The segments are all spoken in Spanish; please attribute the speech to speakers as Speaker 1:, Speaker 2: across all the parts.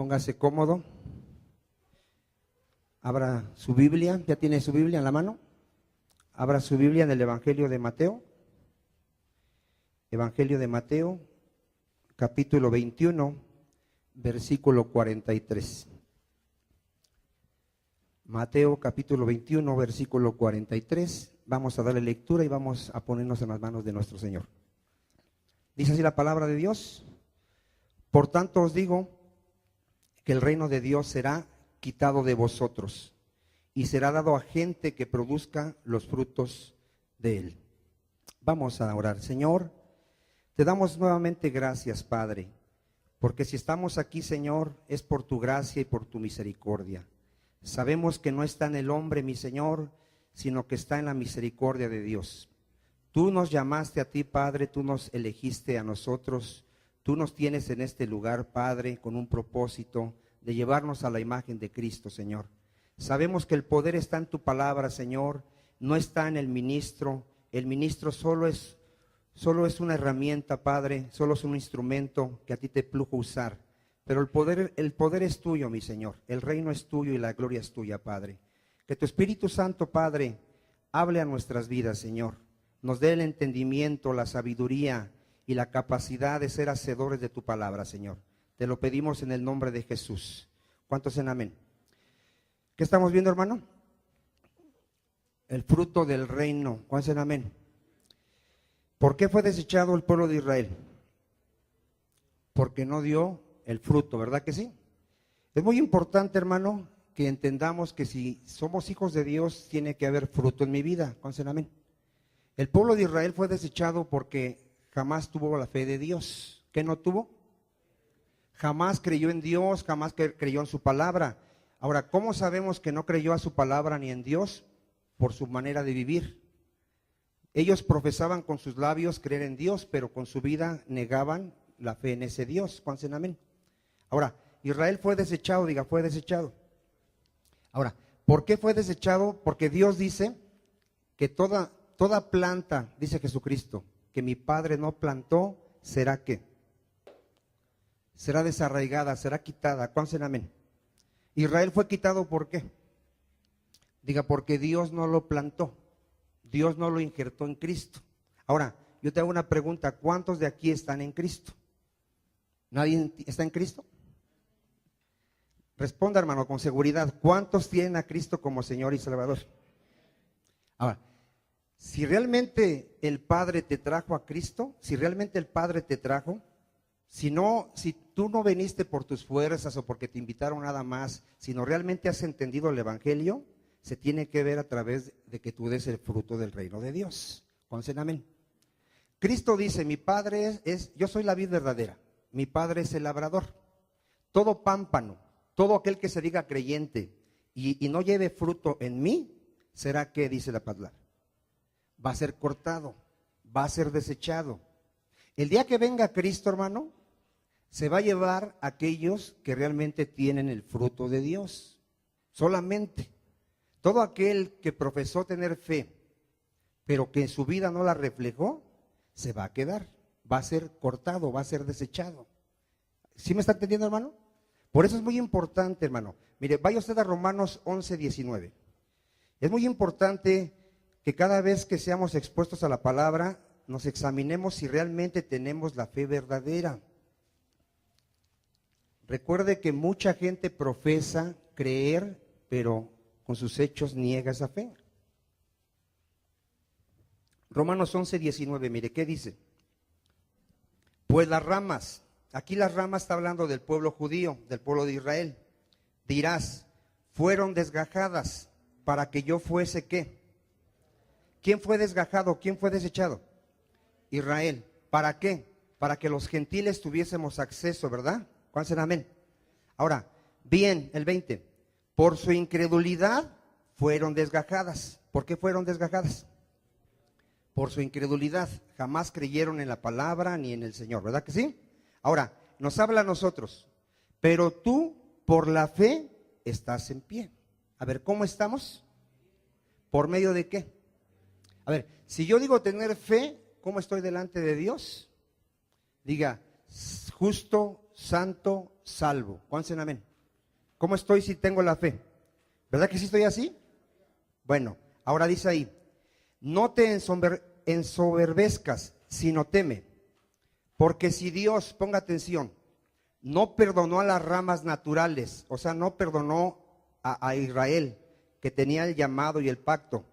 Speaker 1: Póngase cómodo. Abra su Biblia. ¿Ya tiene su Biblia en la mano? Abra su Biblia en el Evangelio de Mateo. Evangelio de Mateo, capítulo 21, versículo 43. Mateo, capítulo 21, versículo 43. Vamos a darle lectura y vamos a ponernos en las manos de nuestro Señor. Dice así la palabra de Dios: por tanto os digo que el reino de Dios será quitado de vosotros y será dado a gente que produzca los frutos de él. Vamos a orar. Señor, te damos nuevamente gracias, Padre, porque si estamos aquí, Señor, es por tu gracia y por tu misericordia. Sabemos que no está en el hombre, mi Señor, sino que está en la misericordia de Dios. Tú nos llamaste a ti, Padre, tú nos elegiste a nosotros, tú nos tienes en este lugar, Padre, con un propósito de llevarnos a la imagen de Cristo, Señor. Sabemos que el poder está en tu palabra, Señor, no está en el ministro solo es una herramienta, Padre, solo es un instrumento que a ti te plujo usar. Pero el poder es tuyo, mi Señor, el reino es tuyo y la gloria es tuya, Padre. Que tu Espíritu Santo, Padre, hable a nuestras vidas, Señor. Nos dé el entendimiento, la sabiduría y la capacidad de ser hacedores de tu palabra, Señor. Te lo pedimos en el nombre de Jesús. ¿Cuántos en amén? ¿Qué estamos viendo, hermano? El fruto del reino. ¿Cuántos en amén? ¿Por qué fue desechado el pueblo de Israel? Porque no dio el fruto, ¿verdad que sí? Es muy importante, hermano, que entendamos que si somos hijos de Dios, tiene que haber fruto en mi vida. ¿Cuántos en amén? El pueblo de Israel fue desechado porque jamás tuvo la fe de Dios. ¿Qué no tuvo? Jamás creyó en Dios, jamás creyó en su palabra. Ahora, ¿cómo sabemos que no creyó a su palabra ni en Dios? Por su manera de vivir. Ellos profesaban con sus labios creer en Dios, pero con su vida negaban la fe en ese Dios. ¿Cuántos en amén? Ahora, Israel fue desechado, diga, fue desechado. Ahora, ¿por qué fue desechado? Porque Dios dice que toda planta, dice Jesucristo, que mi Padre no plantó, ¿será qué? Será desarraigada, será quitada. ¿Cuántos en amén? Israel fue quitado, ¿por qué? Diga, porque Dios no lo plantó, Dios no lo injertó en Cristo. Ahora, yo te hago una pregunta: ¿cuántos de aquí están en Cristo? ¿Nadie está en Cristo? Responda, hermano, con seguridad. ¿Cuántos tienen a Cristo como Señor y Salvador? Ahora, si realmente el Padre te trajo a Cristo, si realmente el Padre te trajo, si tú no viniste por tus fuerzas o porque te invitaron nada más, sino realmente has entendido el Evangelio, se tiene que ver a través de que tú des el fruto del reino de Dios. ¿Cuántos amén? Cristo dice: mi Padre yo soy la vid verdadera, mi Padre es el labrador. Todo pámpano, todo aquel que se diga creyente y no lleve fruto en mí, será que, dice la palabra, va a ser cortado, va a ser desechado. El día que venga Cristo, hermano, se va a llevar a aquellos que realmente tienen el fruto de Dios. Solamente. Todo aquel que profesó tener fe, pero que en su vida no la reflejó, se va a quedar, va a ser cortado, va a ser desechado. ¿Sí me está entendiendo, hermano? Por eso es muy importante, hermano. Mire, vaya usted a Romanos 11:19. Es muy importante que cada vez que seamos expuestos a la palabra, nos examinemos si realmente tenemos la fe verdadera. Recuerde que mucha gente profesa creer, pero con sus hechos niega esa fe. Romanos 11:19, mire, ¿qué dice? Pues las ramas, aquí las ramas está hablando del pueblo judío, del pueblo de Israel. Dirás, fueron desgajadas para que yo fuese ¿qué? ¿Quién fue desgajado? ¿Quién fue desechado? Israel. ¿Para qué? Para que los gentiles tuviésemos acceso, ¿verdad? ¿Cuántos amén? Ahora, bien, el 20. Por su incredulidad fueron desgajadas. ¿Por qué fueron desgajadas? Por su incredulidad. Jamás creyeron en la palabra ni en el Señor, ¿verdad que sí? Ahora, nos habla a nosotros. Pero tú, por la fe, estás en pie. A ver, ¿cómo estamos? ¿Por medio de qué? A ver, si yo digo tener fe, ¿cómo estoy delante de Dios? Diga, justo, santo, salvo. ¿Cuántos dicen amén? ¿Cómo estoy si tengo la fe? ¿Verdad que sí estoy así? Bueno, ahora dice ahí, no te ensoberbezcas, sino teme. Porque si Dios, ponga atención, no perdonó a las ramas naturales, o sea, no perdonó a Israel, que tenía el llamado y el pacto,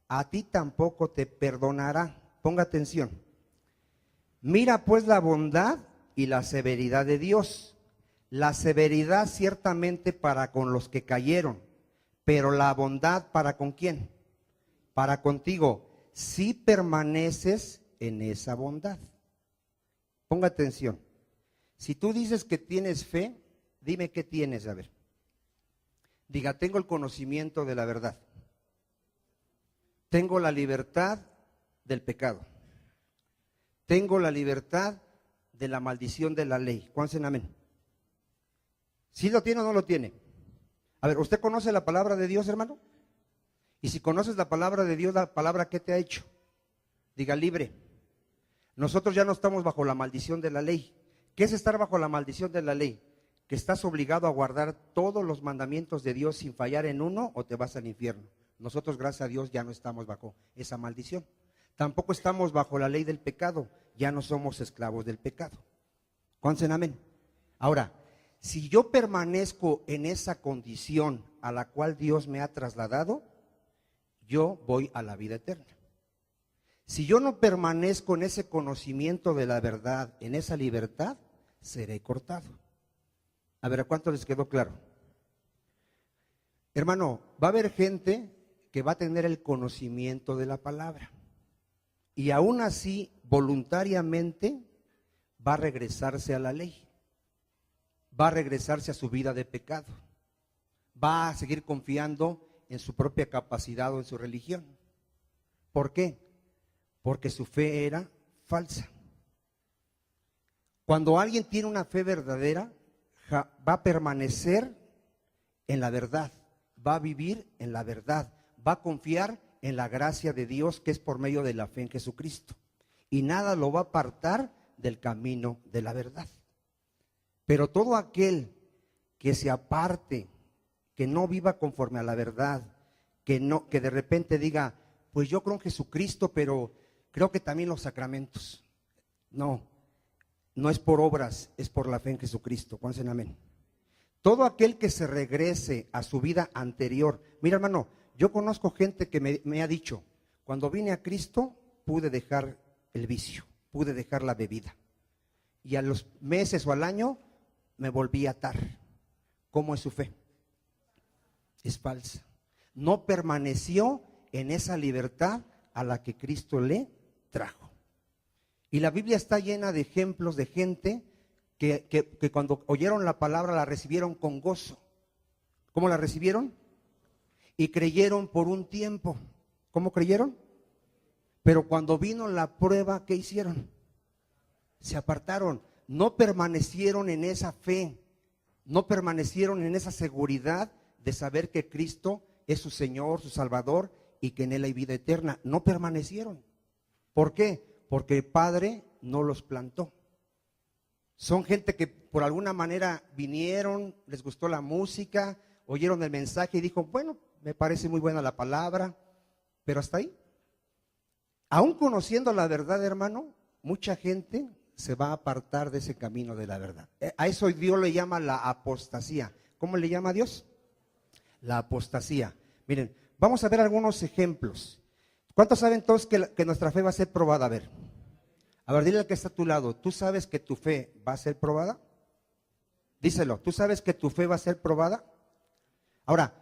Speaker 1: a ti tampoco te perdonará. Ponga atención. Mira pues la bondad y la severidad de Dios. La severidad ciertamente para con los que cayeron, pero la bondad para con quién? Para contigo, si permaneces en esa bondad. Ponga atención. Si tú dices que tienes fe, dime qué tienes, a ver. Diga, tengo el conocimiento de la verdad. Tengo la libertad del pecado. Tengo la libertad de la maldición de la ley. ¿Cuántos dicen amén? ¿Sí lo tiene o no lo tiene? A ver, ¿usted conoce la palabra de Dios, hermano? Y si conoces la palabra de Dios, la palabra, ¿qué te ha hecho? Diga, libre. Nosotros ya no estamos bajo la maldición de la ley. ¿Qué es estar bajo la maldición de la ley? Que estás obligado a guardar todos los mandamientos de Dios sin fallar en uno o te vas al infierno. Nosotros, gracias a Dios, ya no estamos bajo esa maldición. Tampoco estamos bajo la ley del pecado, ya no somos esclavos del pecado. ¿Cuántos dicen amén? Ahora, si yo permanezco en esa condición a la cual Dios me ha trasladado, yo voy a la vida eterna. Si yo no permanezco en ese conocimiento de la verdad, en esa libertad, seré cortado. A ver, ¿a cuánto les quedó claro? Hermano, va a haber gente que va a tener el conocimiento de la palabra y aún así voluntariamente va a regresarse a la ley, va a regresarse a su vida de pecado, va a seguir confiando en su propia capacidad o en su religión. ¿Por qué? Porque su fe era falsa. Cuando alguien tiene una fe verdadera, va a permanecer en la verdad, va a vivir en la verdad, va a confiar en la gracia de Dios que es por medio de la fe en Jesucristo. Y nada lo va a apartar del camino de la verdad. Pero todo aquel que se aparte, que no viva conforme a la verdad, que de repente diga, pues yo creo en Jesucristo, pero creo que también los sacramentos. No, no es por obras, es por la fe en Jesucristo. ¿Cuántos dicen amén? Todo aquel que se regrese a su vida anterior. Mira, hermano, yo conozco gente que me ha dicho, cuando vine a Cristo pude dejar el vicio, pude dejar la bebida. Y a los meses o al año me volví a atar. ¿Cómo es su fe? Es falsa. No permaneció en esa libertad a la que Cristo le trajo. Y la Biblia está llena de ejemplos de gente que cuando oyeron la palabra la recibieron con gozo. ¿Cómo la recibieron? Y creyeron por un tiempo. ¿Cómo creyeron? Pero cuando vino la prueba, ¿qué hicieron? Se apartaron. No permanecieron en esa fe. No permanecieron en esa seguridad de saber que Cristo es su Señor, su Salvador y que en Él hay vida eterna. No permanecieron. ¿Por qué? Porque el Padre no los plantó. Son gente que por alguna manera vinieron, les gustó la música, oyeron el mensaje y dijo, bueno, me parece muy buena la palabra, pero hasta ahí. Aún conociendo la verdad, hermano, mucha gente se va a apartar de ese camino de la verdad. A eso Dios le llama la apostasía. ¿Cómo le llama a Dios? La apostasía. Miren, vamos a ver algunos ejemplos. ¿Cuántos saben todos que nuestra fe va a ser probada? A ver, dile al que está a tu lado, ¿tú sabes que tu fe va a ser probada? Díselo, ¿tú sabes que tu fe va a ser probada? Ahora,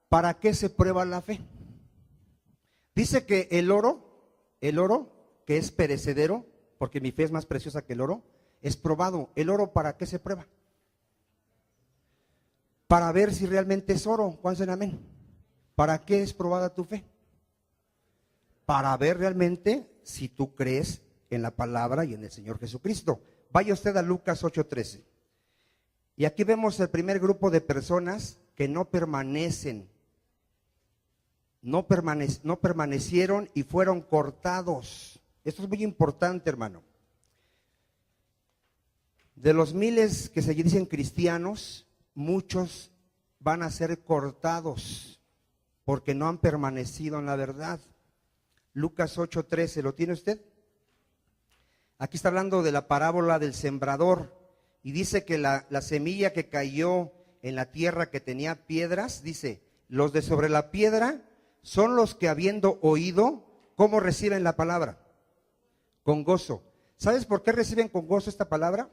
Speaker 1: ¿para qué se prueba la fe? Dice que el oro que es perecedero, porque mi fe es más preciosa que el oro, es probado. ¿El oro para qué se prueba? Para ver si realmente es oro. ¿Cuántos dicen amén? ¿Para qué es probada tu fe? Para ver realmente si tú crees en la palabra y en el Señor Jesucristo. Vaya usted a Lucas 8:13. Y aquí vemos el primer grupo de personas que no permanecieron y fueron cortados. Esto es muy importante, hermano. De los miles que se dicen cristianos, muchos van a ser cortados porque no han permanecido en la verdad. Lucas 8:13, ¿lo tiene usted? Aquí está hablando de la parábola del sembrador y dice que la semilla que cayó en la tierra que tenía piedras, dice, los de sobre la piedra son los que habiendo oído, ¿cómo reciben la palabra? Con gozo. ¿Sabes por qué reciben con gozo esta palabra?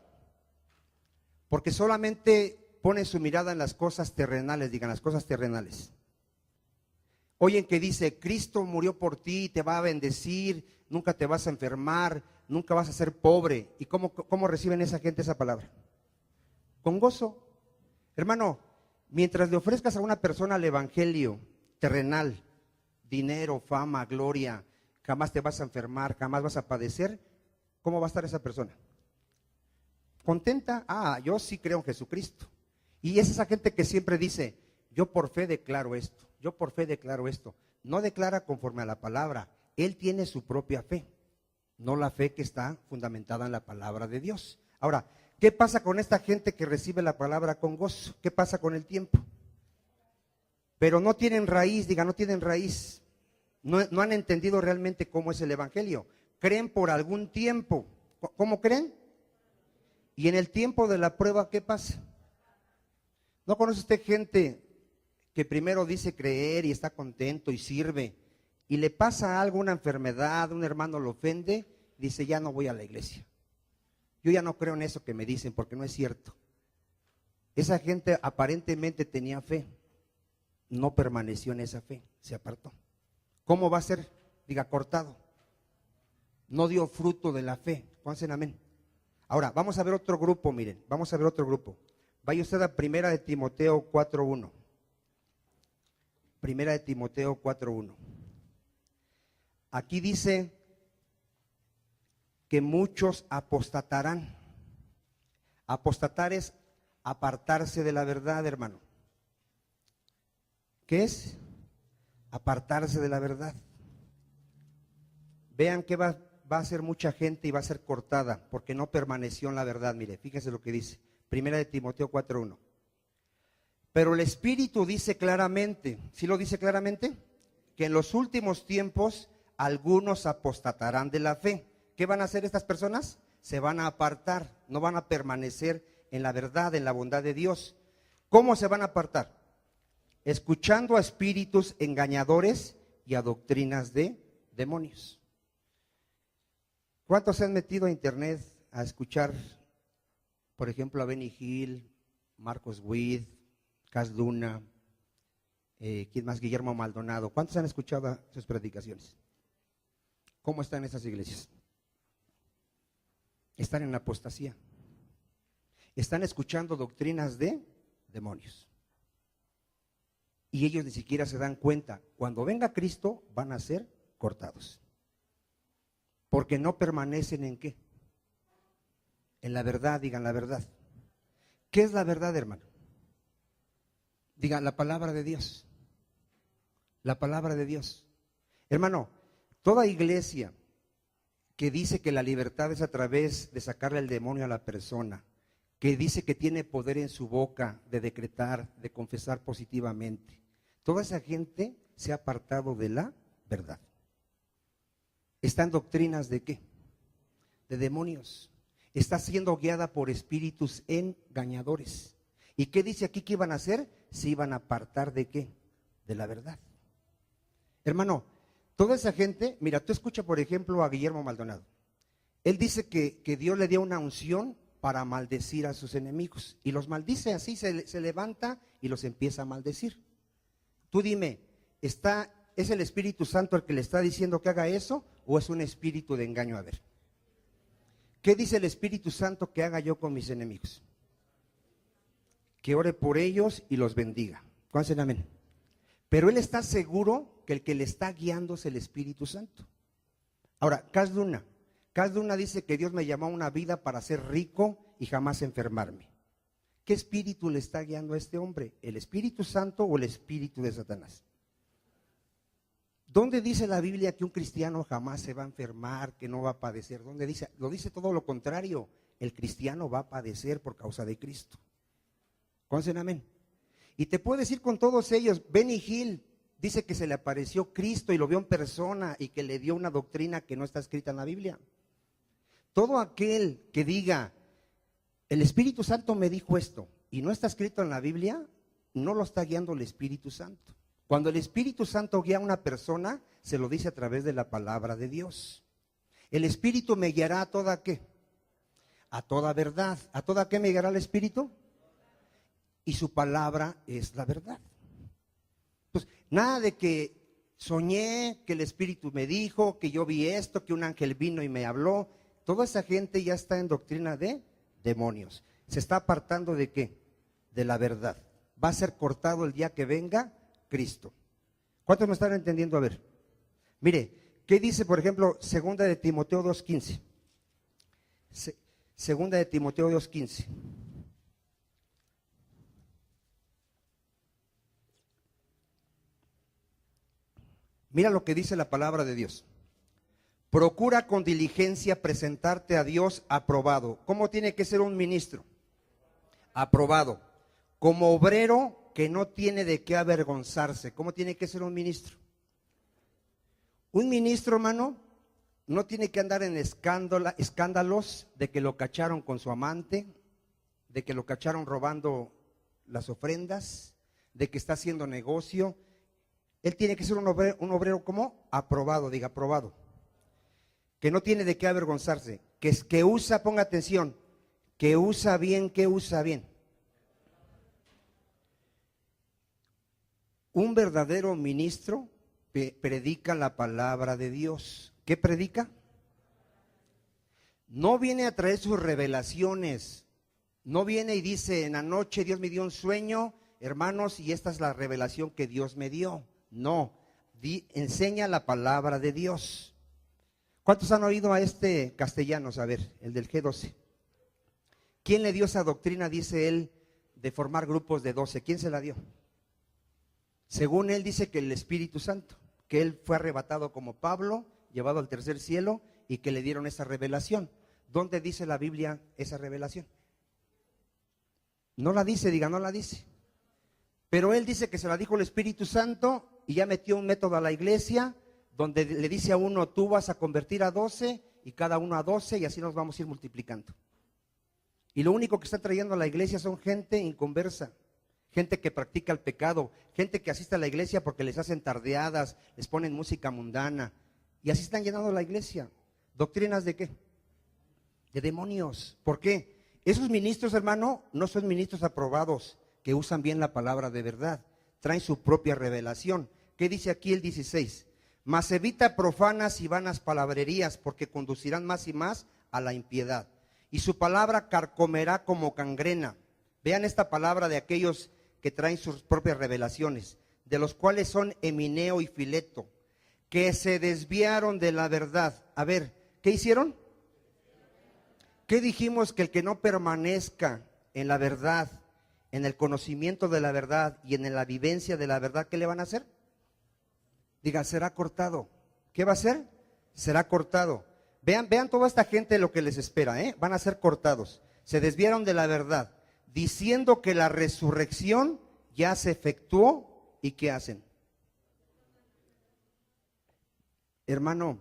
Speaker 1: Porque solamente ponen su mirada en las cosas terrenales, digan las cosas terrenales. Oyen que dice, Cristo murió por ti, te va a bendecir, nunca te vas a enfermar, nunca vas a ser pobre. ¿Y cómo reciben esa gente esa palabra? Con gozo. Hermano, mientras le ofrezcas a una persona el evangelio terrenal, dinero, fama, gloria, jamás te vas a enfermar, jamás vas a padecer, ¿cómo va a estar esa persona? ¿Contenta? Yo sí creo en Jesucristo. Y es esa gente que siempre dice, yo por fe declaro esto, yo por fe declaro esto. No declara conforme a la palabra, él tiene su propia fe, no la fe que está fundamentada en la palabra de Dios. Ahora, ¿qué pasa con esta gente que recibe la palabra con gozo? ¿Qué pasa con el tiempo? Pero no tienen raíz, no tienen raíz. No han entendido realmente cómo es el evangelio. Creen por algún tiempo. ¿Cómo creen? Y en el tiempo de la prueba, ¿qué pasa? ¿No conoce usted gente que primero dice creer y está contento y sirve, y le pasa algo, una enfermedad, un hermano lo ofende, dice, ya no voy a la iglesia? Yo ya no creo en eso que me dicen porque no es cierto. Esa gente aparentemente tenía fe, no permaneció en esa fe, se apartó. ¿Cómo va a ser? Diga, cortado. No dio fruto de la fe. ¿Cuántos amén? Ahora, vamos a ver otro grupo, miren, vamos a ver otro grupo. Vaya usted a Primera de Timoteo 4:1. Primera de Timoteo 4:1. Aquí dice que muchos apostatarán. Apostatar es apartarse de la verdad, hermano. ¿Qué es? Apartarse de la verdad. Vean que va a ser mucha gente y va a ser cortada porque no permaneció en la verdad. Mire, fíjese lo que dice. Primera de Timoteo 4:1. Pero el Espíritu dice claramente, ¿sí lo dice claramente? Que en los últimos tiempos algunos apostatarán de la fe. ¿Qué van a hacer estas personas? Se van a apartar, no van a permanecer en la verdad, en la bondad de Dios. ¿Cómo se van a apartar? Escuchando a espíritus engañadores y a doctrinas de demonios. ¿Cuántos se han metido a internet a escuchar, por ejemplo, a Benny Hill, Marcos Witt, Cas Luna, ¿quién más? Guillermo Maldonado? ¿Cuántos han escuchado sus predicaciones? ¿Cómo están esas iglesias? Están en apostasía. Están escuchando doctrinas de demonios. Y ellos ni siquiera se dan cuenta. Cuando venga Cristo van a ser cortados. Porque no permanecen en ¿qué? En la verdad, digan la verdad. ¿Qué es la verdad, hermano? Digan la palabra de Dios. La palabra de Dios. Hermano, toda iglesia que dice que la libertad es a través de sacarle el demonio a la persona, que dice que tiene poder en su boca de decretar, de confesar positivamente, toda esa gente se ha apartado de la verdad. ¿Están doctrinas de qué? De demonios. Está siendo guiada por espíritus engañadores. ¿Y qué dice aquí que iban a hacer? Se iban a apartar de qué? De la verdad. Hermano, toda esa gente, mira, tú escucha por ejemplo a Guillermo Maldonado. Él dice que Dios le dio una unción para maldecir a sus enemigos. Y los maldice así, se levanta y los empieza a maldecir. Tú dime, ¿es el Espíritu Santo el que le está diciendo que haga eso o es un espíritu de engaño? A ver, ¿qué dice el Espíritu Santo que haga yo con mis enemigos? Que ore por ellos y los bendiga. ¿Cuántos dicen amén? Pero él está seguro que el que le está guiando es el Espíritu Santo. Ahora, Cas Luna dice que Dios me llamó a una vida para ser rico y jamás enfermarme. ¿Qué espíritu le está guiando a este hombre? ¿El Espíritu Santo o el espíritu de Satanás? ¿Dónde dice la Biblia que un cristiano jamás se va a enfermar, que no va a padecer? ¿Dónde dice? Lo dice todo lo contrario, el cristiano va a padecer por causa de Cristo. ¿Conocen amén? Y te puedo decir con todos ellos, Benny Hill dice que se le apareció Cristo y lo vio en persona y que le dio una doctrina que no está escrita en la Biblia. Todo aquel que diga, el Espíritu Santo me dijo esto y no está escrito en la Biblia, no lo está guiando el Espíritu Santo. Cuando el Espíritu Santo guía a una persona, se lo dice a través de la palabra de Dios. El Espíritu me guiará a toda ¿qué? A toda verdad. ¿A toda qué me guiará el Espíritu? Y su palabra es la verdad. Pues nada de que soñé, que el Espíritu me dijo, que yo vi esto, que un ángel vino y me habló. Toda esa gente ya está en doctrina de demonios. Se está apartando ¿de qué? De la verdad. Va a ser cortado el día que venga Cristo. ¿Cuántos me están entendiendo? A ver, mire, ¿qué dice, por ejemplo, segunda de Timoteo 2:15? Segunda de Timoteo 2:15. Mira lo que dice la palabra de Dios. Procura con diligencia presentarte a Dios aprobado. ¿Cómo tiene que ser un ministro? Aprobado. Como obrero que no tiene de qué avergonzarse. ¿Cómo tiene que ser un ministro? Un ministro, hermano, no tiene que andar en escándalos de que lo cacharon con su amante, de que lo cacharon robando las ofrendas, de que está haciendo negocio. Él tiene que ser un obrero ¿cómo? Aprobado, diga aprobado. Que no tiene de qué avergonzarse, que usa, ponga atención, que usa bien, que usa bien. Un verdadero ministro predica la palabra de Dios. ¿Qué predica? No viene a traer sus revelaciones. No viene y dice, en la noche Dios me dio un sueño, hermanos, y esta es la revelación que Dios me dio. No, enseña la palabra de Dios. ¿Cuántos han oído a este Castellanos? A ver, el del G12. ¿Quién le dio esa doctrina, dice él, de formar grupos de 12? ¿Quién se la dio? Según él dice que el Espíritu Santo, que él fue arrebatado como Pablo, llevado al tercer cielo y que le dieron esa revelación. ¿Dónde dice la Biblia esa revelación? No la dice, diga, no la dice. Pero él dice que se la dijo el Espíritu Santo y ya metió un método a la iglesia donde le dice a uno, tú vas a convertir a 12 y cada uno a 12 y así nos vamos a ir multiplicando. Y lo único que está trayendo a la iglesia son gente inconversa. Gente que practica el pecado, gente que asiste a la iglesia porque les hacen tardeadas, les ponen música mundana y así están llenando la iglesia. ¿Doctrinas de qué? De demonios. ¿Por qué? Esos ministros, hermano, no son ministros aprobados que usan bien la palabra de verdad, traen su propia revelación. ¿Qué dice aquí el 16? Mas evita profanas y vanas palabrerías porque conducirán más y más a la impiedad y su palabra carcomerá como gangrena. Vean esta palabra de aquellos que traen sus propias revelaciones, de los cuales son Emineo y Fileto, que se desviaron de la verdad. A ver, ¿qué hicieron? ¿Qué dijimos? Que el que no permanezca en la verdad, en el conocimiento de la verdad y en la vivencia de la verdad, ¿qué le van a hacer? Diga, será cortado. ¿Qué va a hacer? Será cortado. Vean toda esta gente lo que les espera, van a ser cortados. Se desviaron de la verdad, diciendo que la resurrección ya se efectuó. ¿Y qué hacen? Hermano,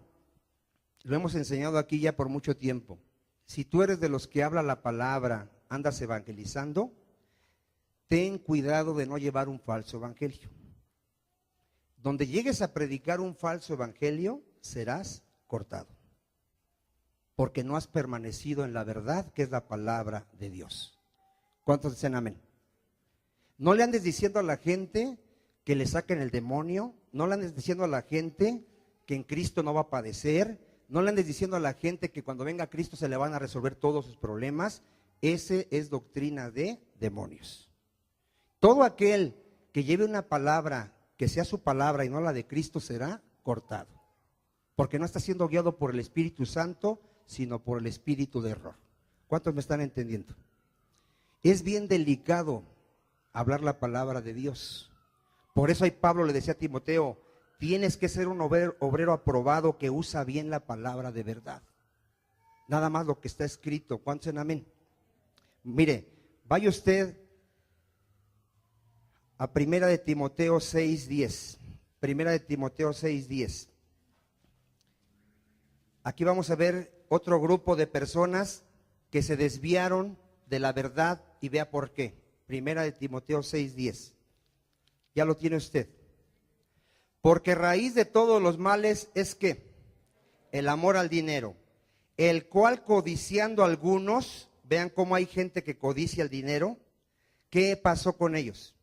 Speaker 1: lo hemos enseñado aquí ya por mucho tiempo. Si tú eres de los que habla la palabra, andas evangelizando, ten cuidado de no llevar un falso evangelio. Donde llegues a predicar un falso evangelio, serás cortado. Porque no has permanecido en la verdad, que es la palabra de Dios. ¿Cuántos dicen amén? No le andes diciendo a la gente que le saquen el demonio, no le andes diciendo a la gente que en Cristo no va a padecer, no le andes diciendo a la gente que cuando venga Cristo se le van a resolver todos sus problemas. Ese es doctrina de demonios. Todo aquel que lleve una palabra que sea su palabra y no la de Cristo será cortado, porque no está siendo guiado por el Espíritu Santo, sino por el espíritu de error. ¿Cuántos me están entendiendo? Es bien delicado hablar la palabra de Dios. Por eso ahí Pablo le decía a Timoteo, tienes que ser un obrero aprobado que usa bien la palabra de verdad. Nada más lo que está escrito. ¿Cuántos dicen amén? Mire, vaya usted a Primera de Timoteo 6:10. Primera de Timoteo 6:10. Aquí vamos a ver otro grupo de personas que se desviaron de la verdad y vea por qué. Primera de Timoteo 6:10. Ya lo tiene usted. Porque raíz de todos los males es que el amor al dinero, el cual codiciando algunos, vean cómo hay gente que codicia el dinero. ¿Qué pasó con ellos?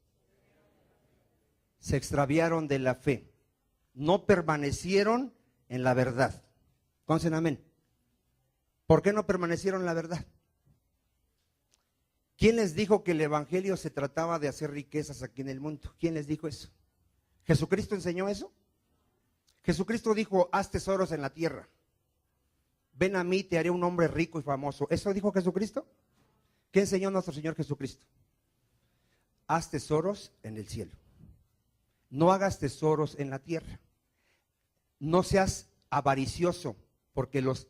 Speaker 1: Se extraviaron de la fe, no permanecieron en la verdad. Entonces, amén. ¿Por qué no permanecieron en la verdad? ¿Quién les dijo que el evangelio se trataba de hacer riquezas aquí en el mundo? ¿Quién les dijo eso? ¿Jesucristo enseñó eso? Jesucristo dijo, haz tesoros en la tierra. Ven a mí, te haré un hombre rico y famoso. ¿Eso dijo Jesucristo? ¿Qué enseñó nuestro Señor Jesucristo? Haz tesoros en el cielo. No hagas tesoros en la tierra. No seas avaricioso, porque los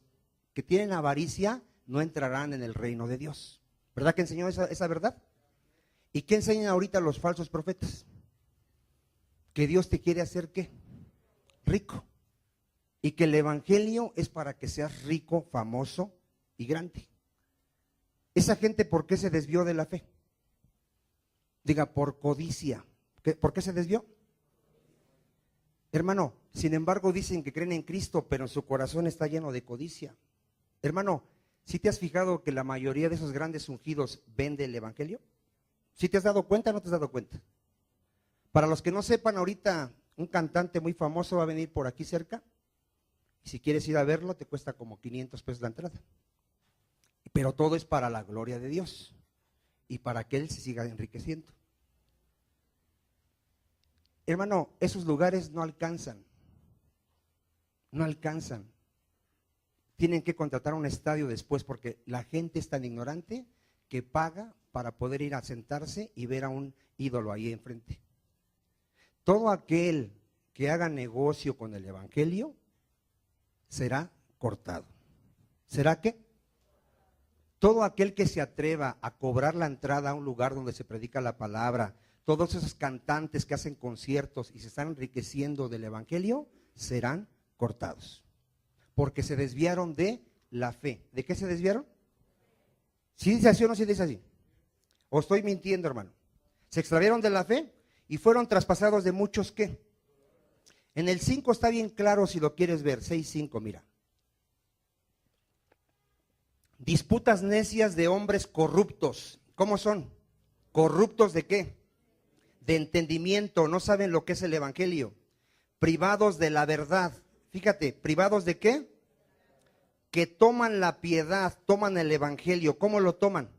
Speaker 1: que tienen avaricia no entrarán en el reino de Dios. ¿Verdad que enseñó esa verdad? ¿Y qué enseñan ahorita los falsos profetas? Que Dios te quiere hacer ¿qué? Rico. Y que el evangelio es para que seas rico, famoso y grande. Esa gente, ¿por qué se desvió de la fe? Diga, por codicia. ¿Por qué se desvió? Hermano, sin embargo dicen que creen en Cristo, pero en su corazón está lleno de codicia. Hermano, ¿sí te has fijado que la mayoría de esos grandes ungidos vende el evangelio? ¿Sí te has dado cuenta o no te has dado cuenta? Para los que no sepan, ahorita un cantante muy famoso va a venir por aquí cerca. Y si quieres ir a verlo, te cuesta como 500 pesos la entrada. Pero todo es para la gloria de Dios y para que Él se siga enriqueciendo. Hermano, esos lugares no alcanzan. No alcanzan. Tienen que contratar un estadio después porque la gente es tan ignorante que paga para poder ir a sentarse y ver a un ídolo ahí enfrente. Todo aquel que haga negocio con el evangelio será cortado. ¿Será qué? Todo aquel que se atreva a cobrar la entrada a un lugar donde se predica la palabra, todos esos cantantes que hacen conciertos y se están enriqueciendo del evangelio, serán cortados. Porque se desviaron de la fe. ¿De qué se desviaron? ¿Sí dice así o no sí dice así? ¿O estoy mintiendo, hermano? Se extraviaron de la fe y fueron traspasados de muchos ¿qué? En el 5 está bien claro si lo quieres ver, 6:5, mira. Disputas necias de hombres corruptos. ¿Cómo son? ¿Corruptos de qué? De entendimiento, no saben lo que es el evangelio. Privados de la verdad. Fíjate, ¿privados de qué? Que toman la piedad, toman el evangelio. ¿Cómo lo toman?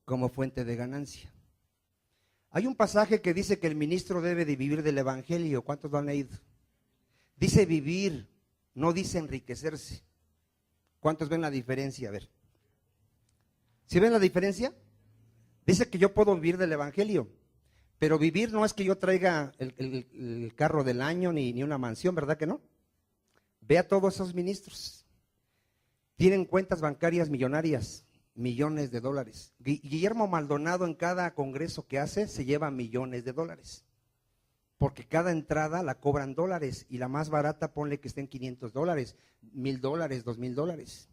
Speaker 1: Como fuente de ganancia. Hay un pasaje que dice que el ministro debe de vivir del evangelio. ¿Cuántos lo han leído? Dice vivir, no dice enriquecerse. ¿Cuántos ven la diferencia? A ver. ¿Sí ven la diferencia? Dice que yo puedo vivir del evangelio, pero vivir no es que yo traiga el carro del año ni una mansión, ¿verdad que no? Ve a todos esos ministros. Tienen cuentas bancarias millonarias, millones de dólares. Guillermo Maldonado en cada congreso que hace se lleva millones de dólares. Porque cada entrada la cobran dólares y la más barata ponle que estén $500, $1,000, $2,000.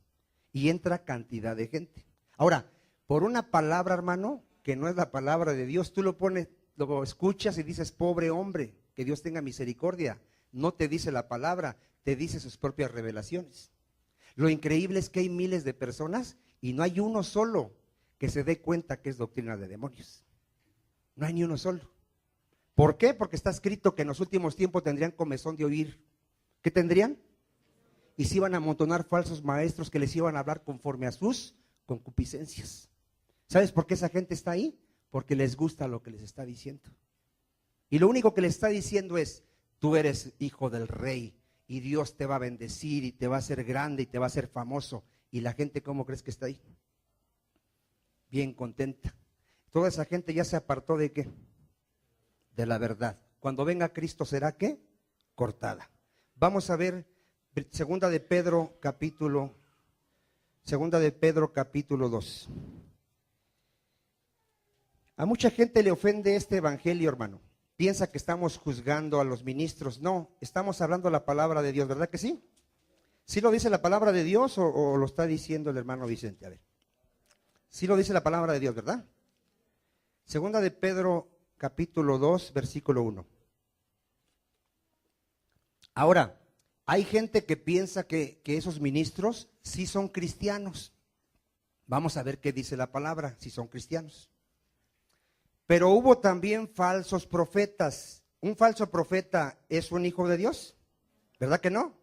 Speaker 1: Y entra cantidad de gente. Ahora, por una palabra, hermano, que no es la palabra de Dios, tú lo pones, lo escuchas y dices, pobre hombre, que Dios tenga misericordia. No te dice la palabra, te dice sus propias revelaciones. Lo increíble es que hay miles de personas y no hay uno solo que se dé cuenta que es doctrina de demonios. No hay ni uno solo. ¿Por qué? Porque está escrito que en los últimos tiempos tendrían comezón de oír. ¿Qué tendrían? Y se iban a amontonar falsos maestros que les iban a hablar conforme a sus concupiscencias. ¿Sabes por qué esa gente está ahí? Porque les gusta lo que les está diciendo. Y lo único que les está diciendo es, tú eres hijo del rey y Dios te va a bendecir y te va a hacer grande y te va a hacer famoso. Y la gente, ¿cómo crees que está ahí? Bien contenta. Toda esa gente ya se apartó ¿de qué? De la verdad. Cuando venga Cristo, ¿será qué? Cortada. Vamos a ver Segunda de Pedro capítulo 2. A mucha gente le ofende este evangelio, hermano. Piensa que estamos juzgando a los ministros. No, estamos hablando la palabra de Dios, ¿verdad que sí? ¿Sí lo dice la palabra de Dios o lo está diciendo el hermano Vicente? A ver. Sí lo dice la palabra de Dios, ¿verdad? Segunda de Pedro capítulo 2, versículo 1. Ahora, hay gente que piensa que esos ministros sí son cristianos. Vamos a ver qué dice la palabra, si son cristianos. Pero hubo también falsos profetas. ¿Un falso profeta es un hijo de Dios? ¿Verdad que no?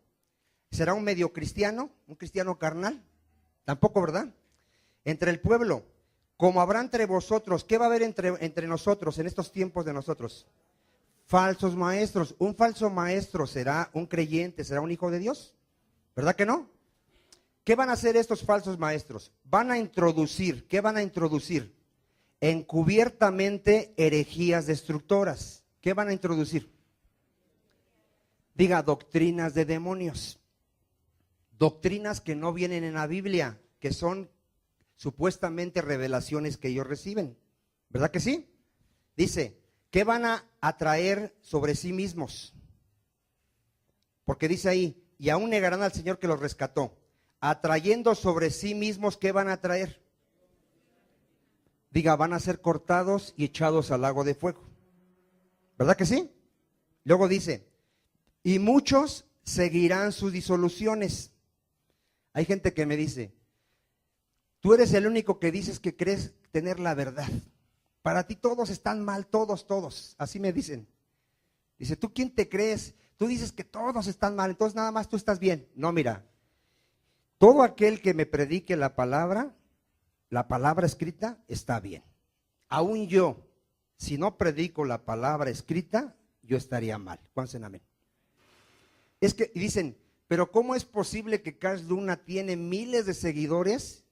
Speaker 1: ¿Será un medio cristiano? ¿Un cristiano carnal? Tampoco, ¿verdad? Entre el pueblo, como habrá entre vosotros, ¿qué va a haber entre nosotros en estos tiempos de nosotros? Falsos maestros. ¿Un falso maestro será un creyente, será un hijo de Dios? ¿Verdad que no? ¿Qué van a hacer estos falsos maestros? Van a introducir, ¿qué van a introducir? Encubiertamente herejías destructoras. ¿Qué van a introducir? Diga, doctrinas de demonios. Doctrinas que no vienen en la Biblia, que son supuestamente revelaciones que ellos reciben. ¿Verdad que sí? Dice, ¿qué van a atraer sobre sí mismos? Porque dice ahí, y aún negarán al Señor que los rescató. Atrayendo sobre sí mismos, ¿qué van a traer? Diga, van a ser cortados y echados al lago de fuego. ¿Verdad que sí? Luego dice, y muchos seguirán sus disoluciones. Hay gente que me dice, tú eres el único que dices que crees tener la verdad. Para ti todos están mal, todos. Así me dicen. Dice, ¿tú quién te crees? Tú dices que todos están mal, entonces nada más tú estás bien. No, mira, todo aquel que me predique la palabra escrita, está bien. Aún yo, si no predico la palabra escrita, yo estaría mal. ¿Cuántos en amén? Es que dicen, pero ¿cómo es posible que Cash Luna tiene miles de seguidores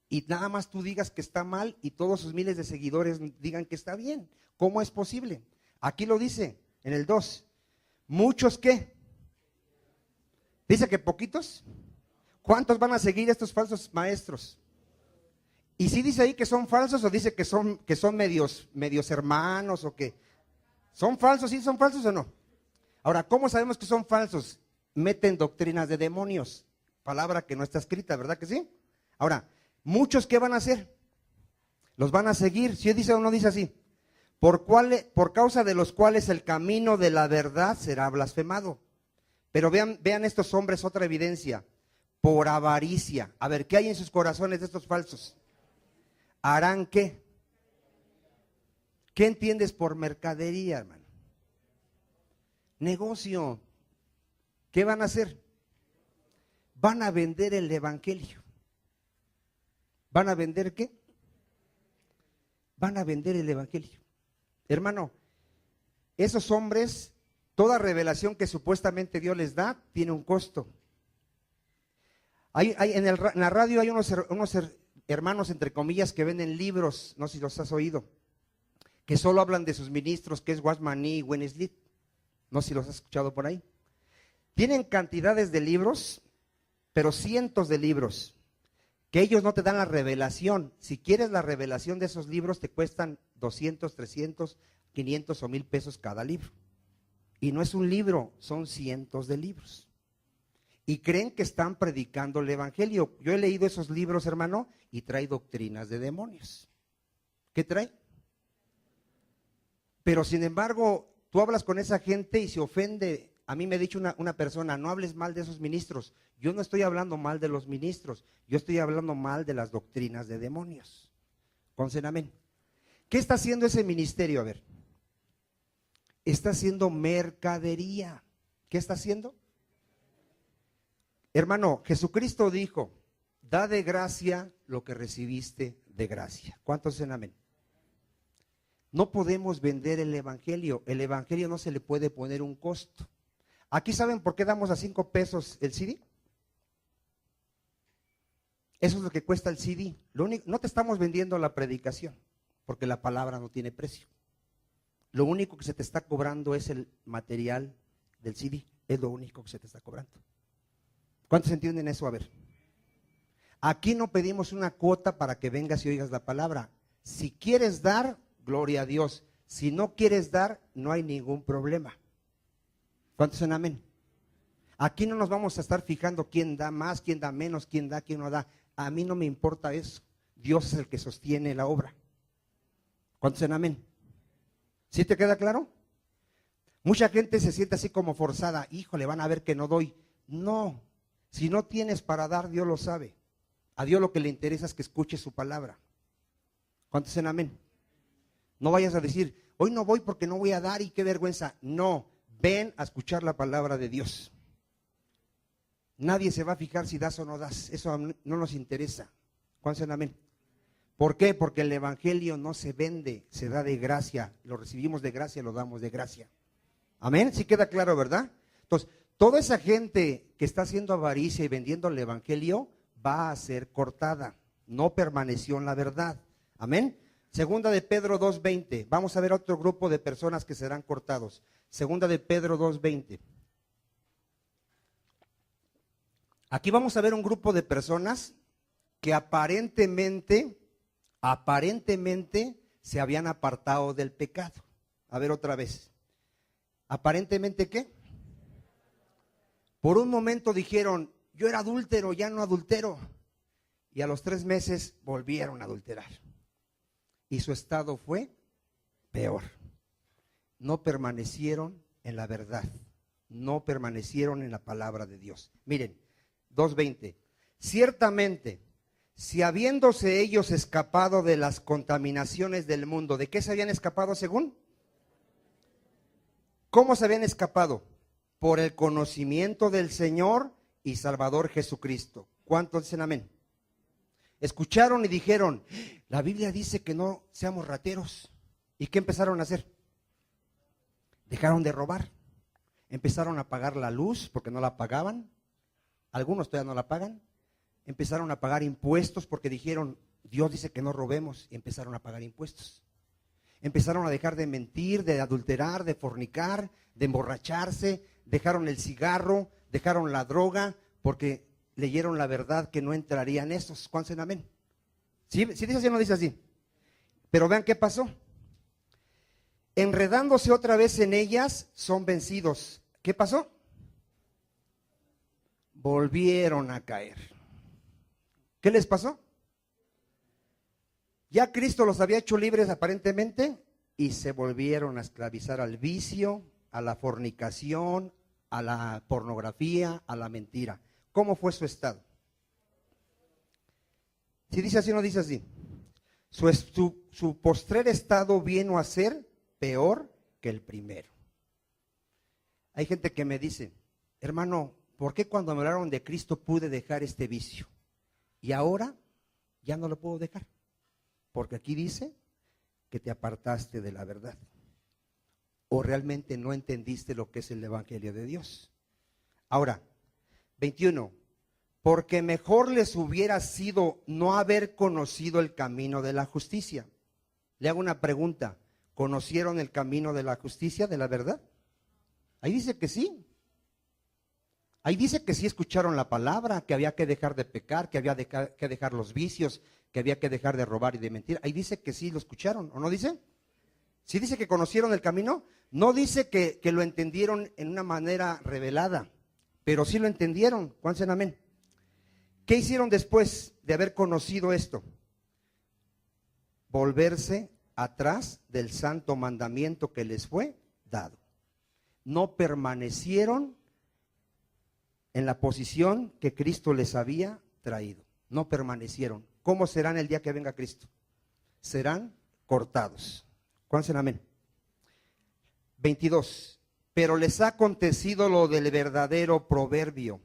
Speaker 1: y nada más tú digas que está mal y todos sus miles de seguidores digan que está bien? ¿Cómo es posible? Aquí lo dice en el 2. ¿Muchos qué? Dice que poquitos. ¿Cuántos van a seguir estos falsos maestros? ¿Y si dice ahí que son falsos o dice que son medios hermanos o que son falsos? ¿Sí son falsos o no? Ahora, ¿cómo sabemos que son falsos? Meten doctrinas de demonios, palabra que no está escrita, ¿verdad que sí? Ahora, ¿muchos qué van a hacer? Los van a seguir, ¿sí dice o no dice así? Por causa de los cuales el camino de la verdad será blasfemado. Pero vean estos hombres otra evidencia, por avaricia. A ver, ¿qué hay en sus corazones de estos falsos? ¿Harán qué? ¿Qué entiendes por mercadería, hermano? Negocio. ¿Qué van a hacer? Van a vender el evangelio. ¿Van a vender qué? Van a vender el evangelio. Hermano, esos hombres, toda revelación que supuestamente Dios les da, tiene un costo. En la radio hay unos hermanos, entre comillas, que venden libros, no sé si los has oído, que solo hablan de sus ministros, que es Wasmani y Weneslit. No sé si los has escuchado por ahí. Tienen cantidades de libros, pero cientos de libros, que ellos no te dan la revelación. Si quieres la revelación de esos libros, te cuestan 200, 300, 500 o 1000 pesos cada libro. Y no es un libro, son cientos de libros. Y creen que están predicando el evangelio. Yo he leído esos libros, hermano, y trae doctrinas de demonios. ¿Qué trae? Pero sin embargo, tú hablas con esa gente y se ofende. A mí me ha dicho una persona, no hables mal de esos ministros. Yo no estoy hablando mal de los ministros, yo estoy hablando mal de las doctrinas de demonios. Concen amén. ¿Qué está haciendo ese ministerio? A ver, está haciendo mercadería. ¿Qué está haciendo? Hermano, Jesucristo dijo, da de gracia lo que recibiste de gracia. ¿Cuántos dicen amén? No podemos vender el evangelio no se le puede poner un costo. ¿Aquí saben por qué damos a 5 pesos el CD? Eso es lo que cuesta el CD. No te estamos vendiendo la predicación, porque la palabra no tiene precio. Lo único que se te está cobrando es el material del CD, es lo único que se te está cobrando. ¿Cuántos entienden eso? A ver. Aquí no pedimos una cuota para que vengas y oigas la palabra. Si quieres dar, gloria a Dios. Si no quieres dar, no hay ningún problema. ¿Cuántos dicen amén? Aquí no nos vamos a estar fijando quién da más, quién da menos, quién da, quién no da. A mí no me importa eso. Dios es el que sostiene la obra. ¿Cuántos dicen amén? ¿Sí te queda claro? Mucha gente se siente así como forzada. Híjole, van a ver que no doy. No, si no tienes para dar, Dios lo sabe. A Dios lo que le interesa es que escuche su palabra. ¿Cuántos dicen amén? No vayas a decir, hoy no voy porque no voy a dar y qué vergüenza. No, ven a escuchar la palabra de Dios. Nadie se va a fijar si das o no das. Eso no nos interesa. ¿Cuántos dicen amén? ¿Por qué? Porque el evangelio no se vende, se da de gracia. Lo recibimos de gracia, lo damos de gracia. Amén. ¿Sí queda claro, verdad? Entonces, toda esa gente que está haciendo avaricia y vendiendo el evangelio va a ser cortada. No permaneció en la verdad. Amén. Segunda de Pedro 2:20. Vamos a ver otro grupo de personas que serán cortados. Segunda de Pedro 2:20. Aquí vamos a ver un grupo de personas que aparentemente se habían apartado del pecado. A ver otra vez. ¿Aparentemente qué? Por un momento dijeron, yo era adúltero, ya no adultero. Y a los 3 meses volvieron a adulterar. Y su estado fue peor. No permanecieron en la verdad. No permanecieron en la palabra de Dios. Miren, 2:20. Ciertamente, si habiéndose ellos escapado de las contaminaciones del mundo, ¿de qué se habían escapado según? ¿Cómo se habían escapado? Por el conocimiento del Señor y Salvador Jesucristo. ¿Cuántos dicen amén? Escucharon y dijeron, la Biblia dice que no seamos rateros. ¿Y qué empezaron a hacer? Dejaron de robar. Empezaron a pagar la luz porque no la pagaban. Algunos todavía no la pagan. Empezaron a pagar impuestos porque dijeron, Dios dice que no robemos. Y empezaron a pagar impuestos. Empezaron a dejar de mentir, de adulterar, de fornicar, de emborracharse. Dejaron el cigarro, dejaron la droga, porque leyeron la verdad que no entrarían esos. ¿Cuántos dicen amén? ¿Sí? Si dice así o no dice así. Pero vean qué pasó. Enredándose otra vez en ellas, son vencidos. ¿Qué pasó? Volvieron a caer. ¿Qué les pasó? Ya Cristo los había hecho libres aparentemente y se volvieron a esclavizar al vicio, a la fornicación, a la pornografía, a la mentira. ¿Cómo fue su estado? Si dice así o no dice así. Su postrer estado vino a ser peor que el primero. Hay gente que me dice, hermano, ¿por qué cuando me hablaron de Cristo pude dejar este vicio? Y ahora ya no lo puedo dejar. Porque aquí dice que te apartaste de la verdad. O realmente no entendiste lo que es el Evangelio de Dios. Ahora, 21. Porque mejor les hubiera sido no haber conocido el camino de la justicia. Le hago una pregunta. ¿Conocieron el camino de la justicia, de la verdad? Ahí dice que sí. Ahí dice que sí escucharon la palabra, que había que dejar de pecar, que había que dejar los vicios, que había que dejar de robar y de mentir. Ahí dice que sí lo escucharon, ¿o no dice? Sí dice que conocieron el camino. No dice que lo entendieron en una manera revelada, pero sí lo entendieron. ¿Cuántos dicen amén? ¿Qué hicieron después de haber conocido esto? Volverse atrás del santo mandamiento que les fue dado. No permanecieron en la posición que Cristo les había traído. No permanecieron. ¿Cómo serán el día que venga Cristo? Serán cortados. ¿Cuántos dicen amén? 22. Pero les ha acontecido lo del verdadero proverbio.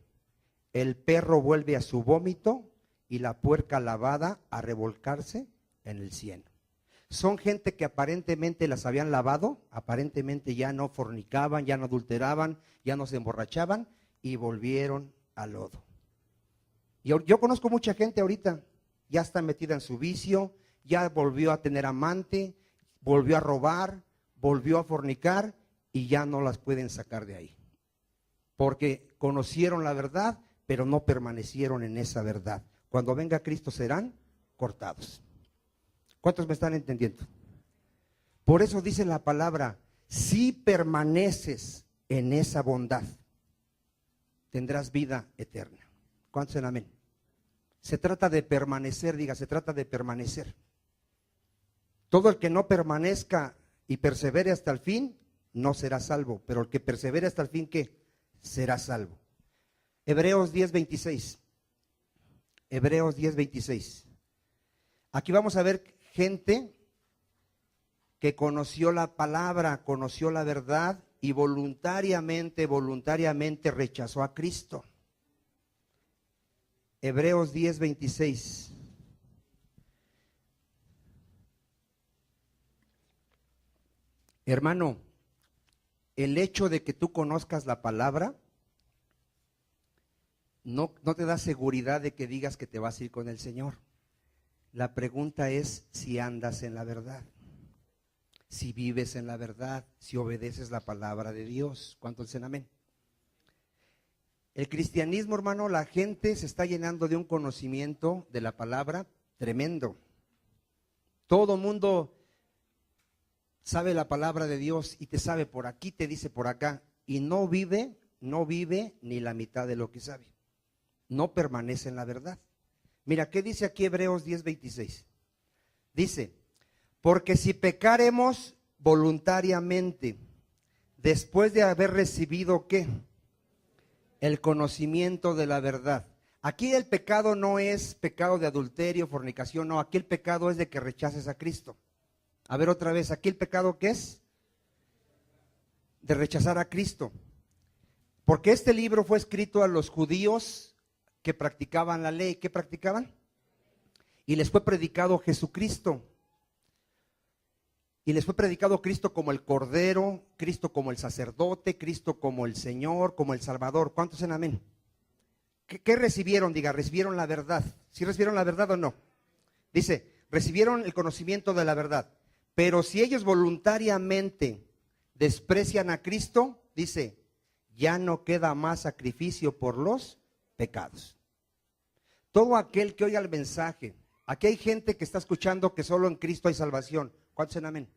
Speaker 1: El perro vuelve a su vómito y la puerca lavada a revolcarse en el cieno. Son gente que aparentemente las habían lavado, aparentemente ya no fornicaban, ya no adulteraban, ya no se emborrachaban y volvieron al lodo. Y yo conozco mucha gente ahorita, ya está metida en su vicio, ya volvió a tener amante, volvió a robar, volvió a fornicar y ya no las pueden sacar de ahí. Porque conocieron la verdad, pero no permanecieron en esa verdad. Cuando venga Cristo serán cortados. ¿Cuántos me están entendiendo? Por eso dice la palabra, si permaneces en esa bondad, tendrás vida eterna. ¿Cuántos en amén? Se trata de permanecer, diga, se trata de permanecer. Todo el que no permanezca y persevere hasta el fin, no será salvo, pero el que persevere hasta el fin, ¿qué? Será salvo. Hebreos 10:26. Hebreos 10:26. Aquí vamos a ver gente que conoció la palabra, conoció la verdad y voluntariamente rechazó a Cristo. Hebreos 10:26. Hermano, el hecho de que tú conozcas la palabra no te da seguridad de que digas que te vas a ir con el Señor. La pregunta es si andas en la verdad, si vives en la verdad, si obedeces la palabra de Dios. ¿Cuántos dicen amén? El cristianismo, hermano, la gente se está llenando de un conocimiento de la palabra tremendo. Todo mundo sabe la palabra de Dios y te sabe por aquí, te dice por acá, y no vive ni la mitad de lo que sabe. No permanece en la verdad. Mira, ¿qué dice aquí Hebreos 10:26? Dice, porque si pecaremos voluntariamente, después de haber recibido, ¿qué? El conocimiento de la verdad. Aquí el pecado no es pecado de adulterio, fornicación, no, aquí el pecado es de que rechaces a Cristo. A ver otra vez, aquí el pecado ¿qué es? De rechazar a Cristo. Porque este libro fue escrito a los judíos que practicaban la ley. ¿Qué practicaban? Y les fue predicado Jesucristo. Y les fue predicado Cristo como el Cordero, Cristo como el sacerdote, Cristo como el Señor, como el Salvador. ¿Cuántos en amén? ¿Qué recibieron? Diga, recibieron la verdad. ¿Sí recibieron la verdad o no? Dice, recibieron el conocimiento de la verdad. Pero si ellos voluntariamente desprecian a Cristo, dice, ya no queda más sacrificio por los pecados. Todo aquel que oiga el mensaje, aquí hay gente que está escuchando que solo en Cristo hay salvación. ¿Cuántos en amén?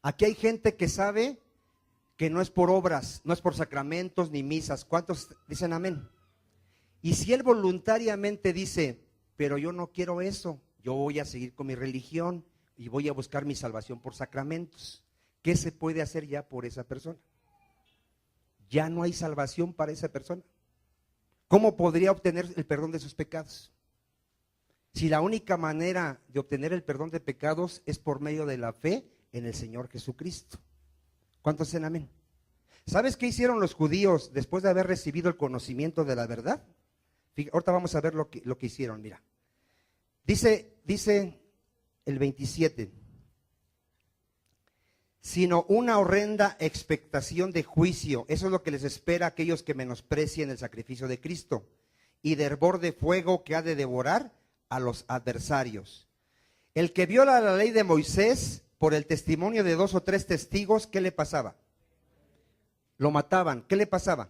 Speaker 1: Aquí hay gente que sabe que no es por obras, no es por sacramentos ni misas. ¿Cuántos dicen amén? Y si él voluntariamente dice, pero yo no quiero eso, yo voy a seguir con mi religión y voy a buscar mi salvación por sacramentos, ¿qué se puede hacer ya por esa persona? Ya no hay salvación para esa persona. ¿Cómo podría obtener el perdón de sus pecados? Si la única manera de obtener el perdón de pecados es por medio de la fe en el Señor Jesucristo. ¿Cuántos dicen amén? ¿Sabes qué hicieron los judíos después de haber recibido el conocimiento de la verdad? Ahorita vamos a ver lo que hicieron, mira. Dice el 27, sino una horrenda expectación de juicio. Eso es lo que les espera a aquellos que menosprecien el sacrificio de Cristo, y de hervor de fuego que ha de devorar a los adversarios. El que viola la ley de Moisés por el testimonio de 2 o 3 testigos, ¿qué le pasaba? Lo mataban. ¿Qué le pasaba?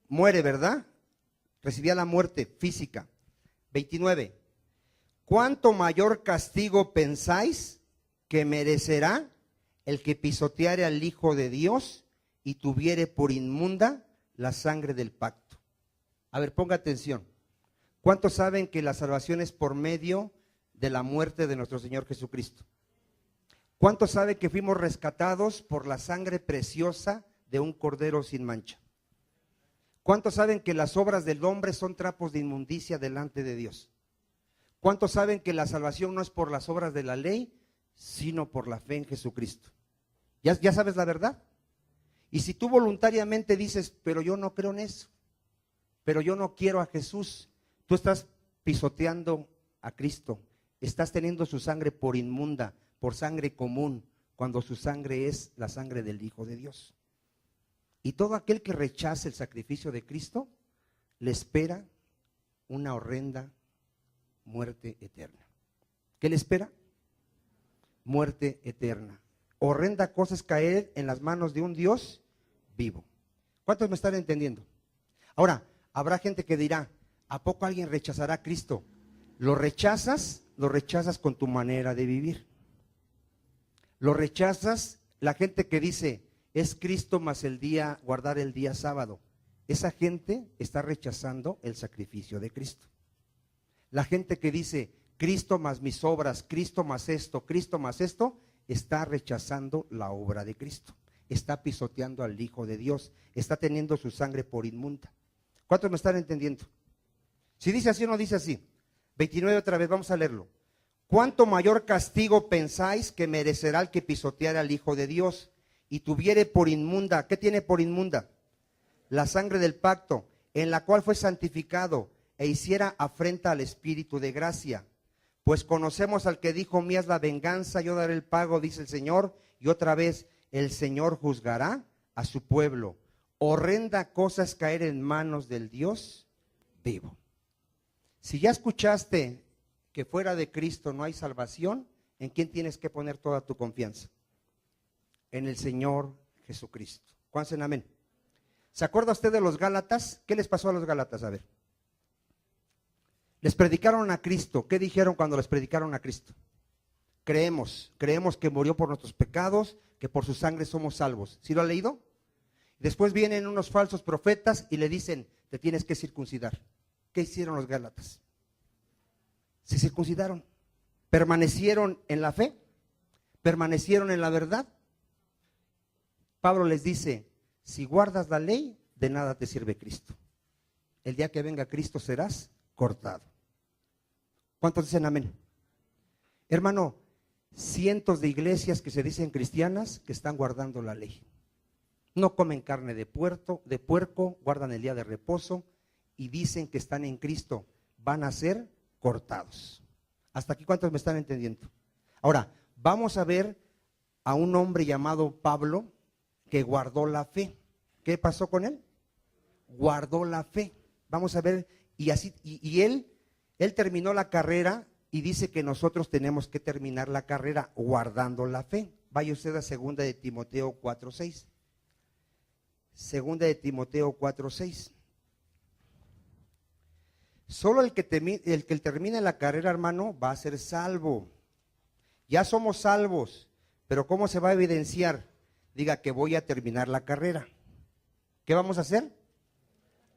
Speaker 1: Muere, ¿verdad? Recibía la muerte física. 29. ¿Cuánto mayor castigo pensáis que merecerá el que pisoteare al Hijo de Dios y tuviere por inmunda la sangre del pacto? A ver, ponga atención. ¿Cuántos saben que la salvación es por medio de la muerte de nuestro Señor Jesucristo? ¿Cuántos saben que fuimos rescatados por la sangre preciosa de un cordero sin mancha? ¿Cuántos saben que las obras del hombre son trapos de inmundicia delante de Dios? ¿Cuántos saben que la salvación no es por las obras de la ley, sino por la fe en Jesucristo? ¿Ya sabes la verdad? Y si tú voluntariamente dices, pero yo no creo en eso, pero yo no quiero a Jesús, tú estás pisoteando a Cristo, estás teniendo su sangre por inmunda, por sangre común, cuando su sangre es la sangre del Hijo de Dios. Y todo aquel que rechace el sacrificio de Cristo, le espera una horrenda muerte eterna. ¿Qué le espera? Muerte eterna. Horrenda cosa es caer en las manos de un Dios vivo. ¿Cuántos me están entendiendo? Ahora, Habrá gente que dirá, ¿a poco alguien rechazará a Cristo? Lo rechazas con tu manera de vivir. Lo rechazas, la gente que dice, es Cristo más guardar el día sábado. Esa gente está rechazando el sacrificio de Cristo. La gente que dice, Cristo más mis obras, Cristo más esto, está rechazando la obra de Cristo. Está pisoteando al Hijo de Dios, está teniendo su sangre por inmunda. ¿Cuántos me están entendiendo? Si dice así o no dice así. 29 otra vez, vamos a leerlo. ¿Cuánto mayor castigo pensáis que merecerá el que pisoteara al Hijo de Dios y tuviere por inmunda? ¿Qué tiene por inmunda? La sangre del pacto, en la cual fue santificado e hiciera afrenta al Espíritu de gracia. Pues conocemos al que dijo, mía es la venganza, yo daré el pago, dice el Señor. Y otra vez, el Señor juzgará a su pueblo. Horrenda cosa es caer en manos del Dios vivo. Si ya escuchaste que fuera de Cristo no hay salvación, ¿en quién tienes que poner toda tu confianza? En el Señor Jesucristo. ¿Cuántos dicen amén? ¿Se acuerda usted de los Gálatas? ¿Qué les pasó a los Gálatas? A ver. Les predicaron a Cristo. ¿Qué dijeron cuando les predicaron a Cristo? Creemos que murió por nuestros pecados, que por su sangre somos salvos. ¿Sí lo ha leído? Después vienen unos falsos profetas y le dicen, te tienes que circuncidar. ¿Qué hicieron los Gálatas? Se circuncidaron. ¿Permanecieron en la fe? ¿Permanecieron en la verdad? Pablo les dice, si guardas la ley, de nada te sirve Cristo. El día que venga Cristo serás cortado. ¿Cuántos dicen amén? Hermano, cientos de iglesias que se dicen cristianas que están guardando la ley. No comen carne de puerco, guardan el día de reposo y dicen que están en Cristo. Van a ser cortados. ¿Hasta aquí cuántos me están entendiendo? Ahora, vamos a ver a un hombre llamado Pablo que guardó la fe. ¿Qué pasó con él? Guardó la fe. Vamos a ver, y él terminó la carrera y dice que nosotros tenemos que terminar la carrera guardando la fe. Vaya usted a 2 de Timoteo 4:6. 2 de Timoteo 4:6. Solo el que termine la carrera, hermano, va a ser salvo. Ya somos salvos, pero ¿cómo se va a evidenciar? Diga que voy a terminar la carrera. ¿Qué vamos a hacer?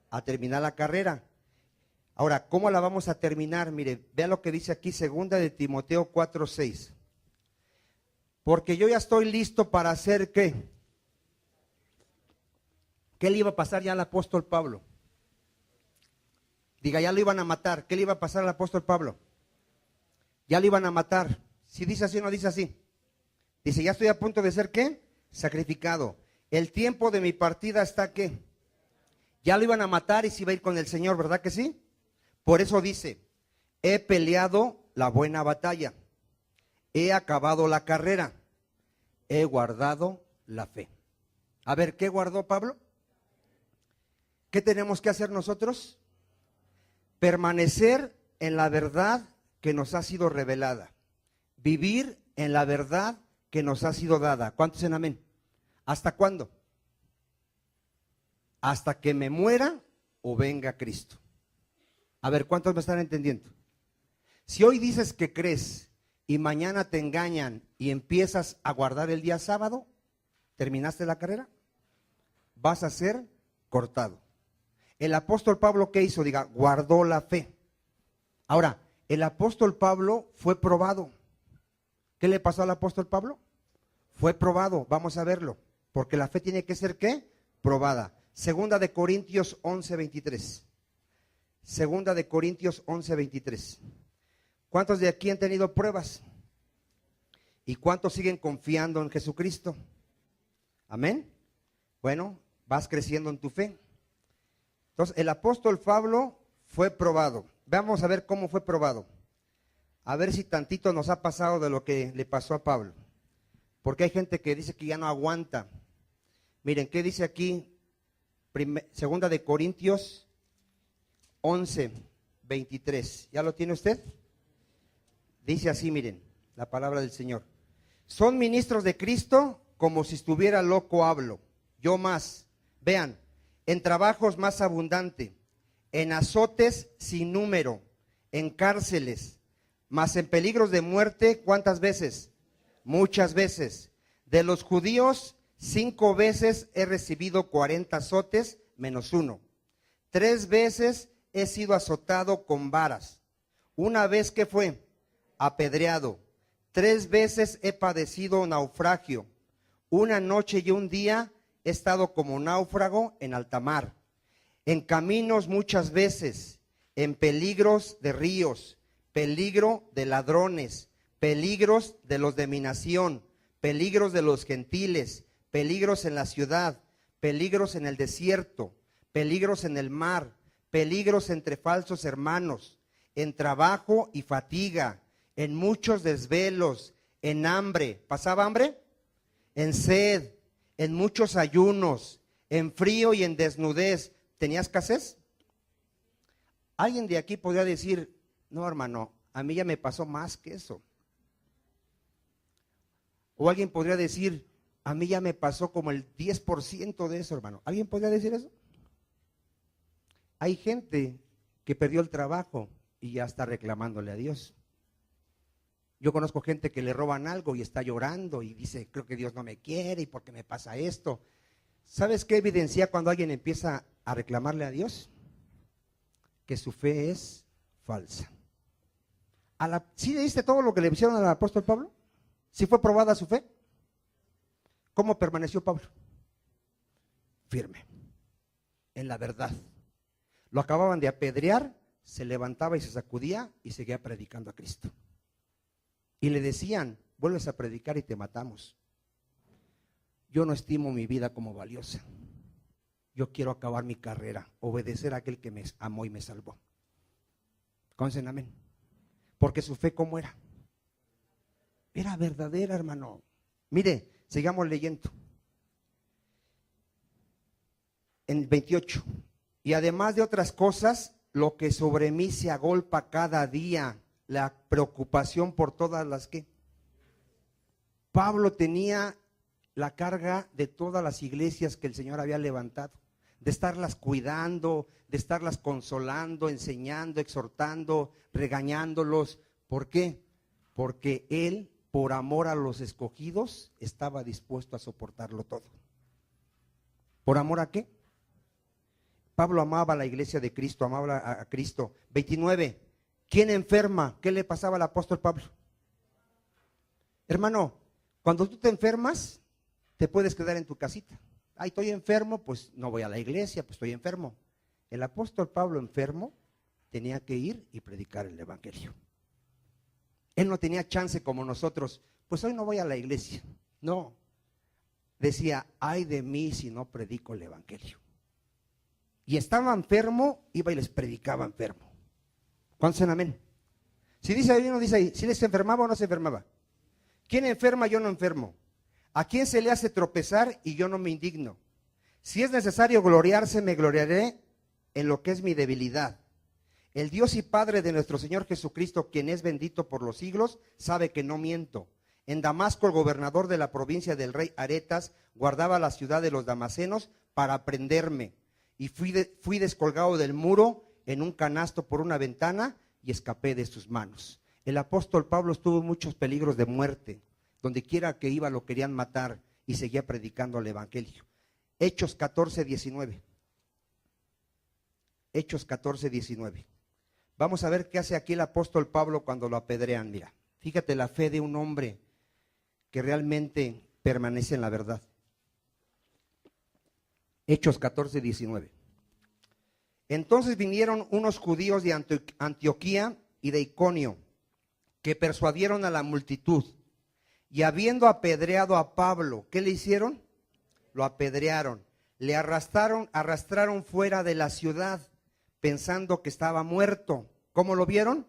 Speaker 1: A terminar la carrera. Ahora, ¿cómo la vamos a terminar? Mire, vea lo que dice aquí 2 de Timoteo 4:6. Porque yo ya estoy listo para hacer ¿qué? ¿Qué le iba a pasar ya al apóstol Pablo? Diga, ya lo iban a matar. ¿Qué le iba a pasar al apóstol Pablo? Ya lo iban a matar. Si dice así o no dice así. Dice, ya estoy a punto de ser ¿qué? Sacrificado. El tiempo de mi partida está ¿qué? Ya lo iban a matar y se iba a ir con el Señor, ¿verdad que sí? Por eso dice, he peleado la buena batalla, he acabado la carrera, he guardado la fe. A ver, ¿qué guardó Pablo? ¿Qué tenemos que hacer nosotros? Permanecer en la verdad que nos ha sido revelada. Vivir en la verdad que nos ha sido dada. ¿Cuántos dicen amén? ¿Hasta cuándo? Hasta que me muera o venga Cristo. A ver, ¿cuántos me están entendiendo? Si hoy dices que crees y mañana te engañan y empiezas a guardar el día sábado, ¿terminaste la carrera? Vas a ser cortado. El apóstol Pablo, ¿qué hizo? Diga, guardó la fe. Ahora, el apóstol Pablo fue probado. ¿Qué le pasó al apóstol Pablo? Fue probado, vamos a verlo. Porque la fe tiene que ser, ¿qué? Probada. 2 de Corintios 11:23. 2 de Corintios 11:23. ¿Cuántos de aquí han tenido pruebas? ¿Y cuántos siguen confiando en Jesucristo? Amén. Bueno, vas creciendo en tu fe. Entonces, el apóstol Pablo fue probado. Vamos a ver cómo fue probado. A ver si tantito nos ha pasado de lo que le pasó a Pablo. Porque hay gente que dice que ya no aguanta. Miren, ¿qué dice aquí? 2 de Corintios 11:23. ¿Ya lo tiene usted? Dice así, miren, la palabra del Señor. Son ministros de Cristo, como si estuviera loco hablo. Yo más. Vean, en trabajos más abundante, en azotes sin número, en cárceles, mas en peligros de muerte, ¿cuántas veces? Muchas veces. De los judíos, 5 veces he recibido 40 azotes menos 1. 3 veces he sido azotado con varas. Una vez que fue apedreado. 3 veces he padecido naufragio. Una noche y un día he estado como náufrago en alta mar. En caminos muchas veces, en peligros de ríos, peligro de ladrones, peligros de los de mi nación, peligros de los gentiles, peligros en la ciudad, peligros en el desierto, peligros en el mar, peligros entre falsos hermanos, en trabajo y fatiga, en muchos desvelos, en hambre. ¿Pasaba hambre? En sed, en muchos ayunos, en frío y en desnudez. ¿Tenía escasez? Alguien de aquí podría decir, no, hermano, a mí ya me pasó más que eso. O alguien podría decir, a mí ya me pasó como el 10% de eso, hermano. ¿Alguien podría decir eso? Hay gente que perdió el trabajo y ya está reclamándole a Dios. Yo conozco gente que le roban algo y está llorando y dice, creo que Dios no me quiere y por qué me pasa esto. ¿Sabes qué evidencia cuando alguien empieza a reclamarle a Dios? Que su fe es falsa. ¿Sí leíste todo lo que le hicieron al apóstol Pablo? ¿Sí fue probada su fe? ¿Cómo permaneció Pablo? Firme, en la verdad. Lo acababan de apedrear, se levantaba y se sacudía y seguía predicando a Cristo. Y le decían, vuelves a predicar y te matamos. Yo no estimo mi vida como valiosa. Yo quiero acabar mi carrera, obedecer a aquel que me amó y me salvó. Consen amén. Porque su fe, ¿cómo era? Era verdadera, hermano. Mire, sigamos leyendo. En 28. Y además de otras cosas, lo que sobre mí se agolpa cada día, la preocupación por todas las que. Pablo tenía la carga de todas las iglesias que el Señor había levantado, de estarlas cuidando, de estarlas consolando, enseñando, exhortando, regañándolos. ¿Por qué? Porque él, por amor a los escogidos, estaba dispuesto a soportarlo todo. ¿Por amor a qué? Pablo amaba a la iglesia de Cristo, amaba a Cristo. 29. ¿Quién enferma? ¿Qué le pasaba al apóstol Pablo? Hermano, cuando tú te enfermas, te puedes quedar en tu casita. Ay, estoy enfermo, pues no voy a la iglesia, pues estoy enfermo. El apóstol Pablo enfermo tenía que ir y predicar el evangelio. Él no tenía chance como nosotros, pues hoy no voy a la iglesia. No, decía, ay de mí si no predico el evangelio. Y estaba enfermo, iba y les predicaba enfermo. ¿Cuántos dicen amén? Si dice ahí, no dice ahí, si les enfermaba o no se enfermaba. ¿Quién enferma? Yo no enfermo. ¿A quién se le hace tropezar y yo no me indigno? Si es necesario gloriarse, me gloriaré en lo que es mi debilidad. El Dios y Padre de nuestro Señor Jesucristo, quien es bendito por los siglos, sabe que no miento. En Damasco, el gobernador de la provincia del rey Aretas guardaba la ciudad de los damasenos para prenderme. Y fui descolgado del muro en un canasto por una ventana y escapé de sus manos. El apóstol Pablo estuvo en muchos peligros de muerte. Donde quiera que iba lo querían matar y seguía predicando el evangelio. Hechos 14, 19. Hechos 14, 19. Vamos a ver qué hace aquí el apóstol Pablo cuando lo apedrean. Mira, fíjate la fe de un hombre que realmente permanece en la verdad. Hechos 14, 19. Entonces vinieron unos judíos de Antioquía y de Iconio, que persuadieron a la multitud. Y habiendo apedreado a Pablo, ¿qué le hicieron? Lo apedrearon. Le arrastraron fuera de la ciudad, pensando que estaba muerto. ¿Cómo lo vieron?